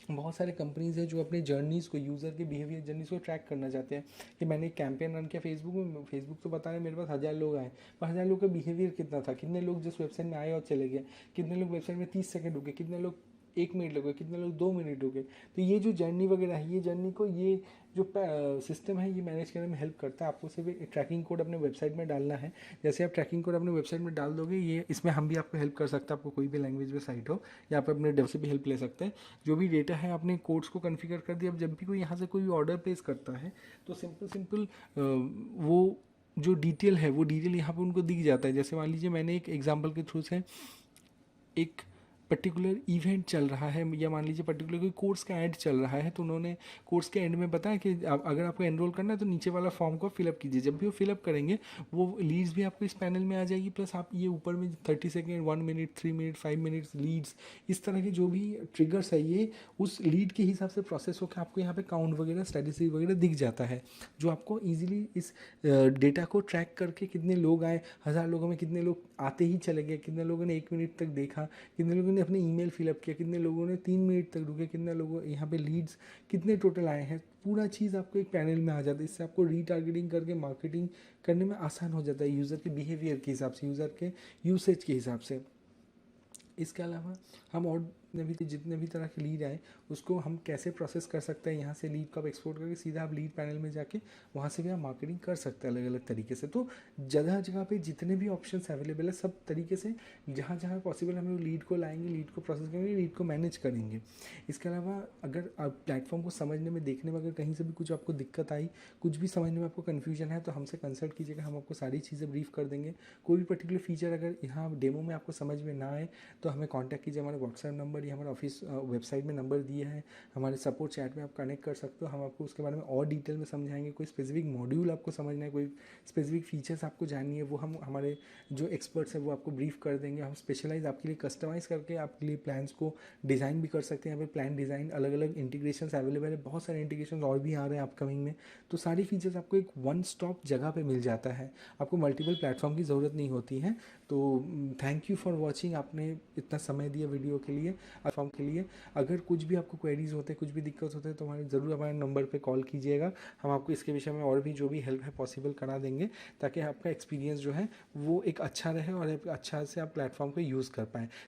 बहुत सारे कंपनीज़ हैं जो अपने जर्नीज़ को, यूज़र के बिहेवियर जर्नीज़ को ट्रैक करना चाहते हैं कि मैंने एक कैंपेन रन किया फेसबुक में, फेसबुक तो बता रहे मेरे पास 1000 लोग आए, पर 1000 लोग का बिहेवियर कितना था, कितने लोग जिस वेबसाइट में आए और चले गए, कितने लोग वेबसाइट में 30 सेकंड रुके, कितने लोग 1 मिनट लगे, कितने लोग 2 मिनट रुके। तो ये जो जर्नी वगैरह है, ये जर्नी को ये जो सिस्टम है ये मैनेज करने में हेल्प करता है। आपको सिर्फ एक ट्रैकिंग कोड अपने वेबसाइट में डालना है। जैसे आप ट्रैकिंग कोड अपने वेबसाइट में डाल दोगे, ये इसमें हम भी आपको हेल्प कर सकते हैं। आपको कोई भी लैंग्वेज में साइट हो या आप अपने डेव से भी हेल्प ले सकते हैं। जो भी डेटा है आपने कोड्स को कॉन्फ़िगर कर दिया। अब जब भी कोई यहाँ से कोई ऑर्डर प्लेस करता है तो सिंपल वो जो डिटेल है वो डिटेल यहाँ पे उनको दिख जाता है। जैसे मान लीजिए मैंने एक एग्जांपल के थ्रू से एक पर्टिकुलर इवेंट चल रहा है, या मान लीजिए पर्टिकुलर कोई कोर्स का ऐड चल रहा है, तो उन्होंने कोर्स के एंड में बताया कि अगर आपको एनरोल करना है तो नीचे वाला फॉर्म को फिलअप कीजिए। जब भी वो फिलअप करेंगे वो लीड्स भी आपको इस पैनल में आ जाएगी, प्लस आप ये ऊपर में 30 second, 1 minute, 3 minute, 5 minutes leads, इस तरह के जो भी ट्रिगर्स है ये उस लीड के हिसाब से प्रोसेस होकर आपको यहाँ पे काउंट वगैरह, स्टैटिस्टिक वगैरह दिख जाता है, जो आपको ईजिली इस डेटा को ट्रैक करके कितने लोग आए, 1000 लोगों में कितने लोग आते ही चले गए, कितने लोगों ने 1 मिनट तक देखा, कितने लोगों ने अपने ईमेल फिलअप किया, कितने लोगों ने 3 मिनट तक रुके, कितने लोगों यहाँ पे लीड्स कितने टोटल आए हैं, पूरा चीज़ आपको एक पैनल में आ जाता है। इससे आपको रीटारगेटिंग करके मार्केटिंग करने में आसान हो जाता है यूज़र के बिहेवियर के हिसाब से, यूज़र के यूसेज के हिसाब से। इसके अलावा हम और जितने भी तरह के लीड आए उसको हम कैसे प्रोसेस कर सकते हैं, यहाँ से लीड को आप एक्सपोर्ट करके सीधा आप लीड पैनल में जाके वहाँ से भी आप मार्केटिंग कर सकते हैं अलग अलग तरीके से। तो जगह जगह पे जितने भी ऑप्शंस अवेलेबल है सब तरीके से जहाँ जहाँ पॉसिबल हम लोग लीड को लाएंगे, लीड को प्रोसेस करेंगे, लीड को मैनेज करेंगे। इसके अलावा अगर आप प्लेटफॉर्म को समझने में, देखने में अगर कहीं से भी कुछ आपको दिक्कत आई, कुछ भी समझने में आपको कन्फ्यूजन है, तो हमसे कंसल्ट कीजिएगा, हम आपको सारी चीज़ें ब्रीफ कर देंगे। कोई भी पर्टिकुलर फीचर अगर यहाँ डेमो में आपको समझ में ना आए तो हमें कॉन्टैक्ट कीजिए। हमारा व्हाट्सएप नंबर या हमारा ऑफिस वेबसाइट में नंबर दिया है, हमारे सपोर्ट चैट में आप कनेक्ट कर सकते हो। हम आपको उसके बारे में और डिटेल में समझाएंगे। कोई स्पेसिफिक मॉड्यूल आपको समझना है, कोई स्पेसिफिक फीचर्स आपको जाननी है, वो हम हमारे जो एक्सपर्ट्स हैं वो आपको ब्रीफ कर देंगे। हम स्पेशलाइज आपके लिए कस्टमाइज़ करके आपके लिए प्लान्स को डिज़ाइन भी कर सकते हैं। यहाँ पे प्लान डिज़ाइन अलग अलग इंटीग्रेशन अवेलेबल है, बहुत सारे इंटीग्रेशन और भी आ रहे हैं अपकमिंग में। तो सारी फीचर्स आपको एक वन स्टॉप जगह पे मिल जाता है, आपको मल्टीपल प्लेटफॉर्म की ज़रूरत नहीं होती है। तो थैंक यू फॉर वॉचिंग, आपने इतना समय दिया वीडियो के लिए, प्लेटफॉर्म के लिए। अगर कुछ भी आपको क्वेरीज होते हैं, कुछ भी दिक्कत होते हैं तो ज़रूर हमारे नंबर पे कॉल कीजिएगा। हम आपको इसके विषय में और भी जो भी हेल्प है पॉसिबल करा देंगे, ताकि आपका एक्सपीरियंस जो है वो एक अच्छा रहे और एक अच्छा से आप प्लेटफॉर्म को यूज़ कर पाएँ।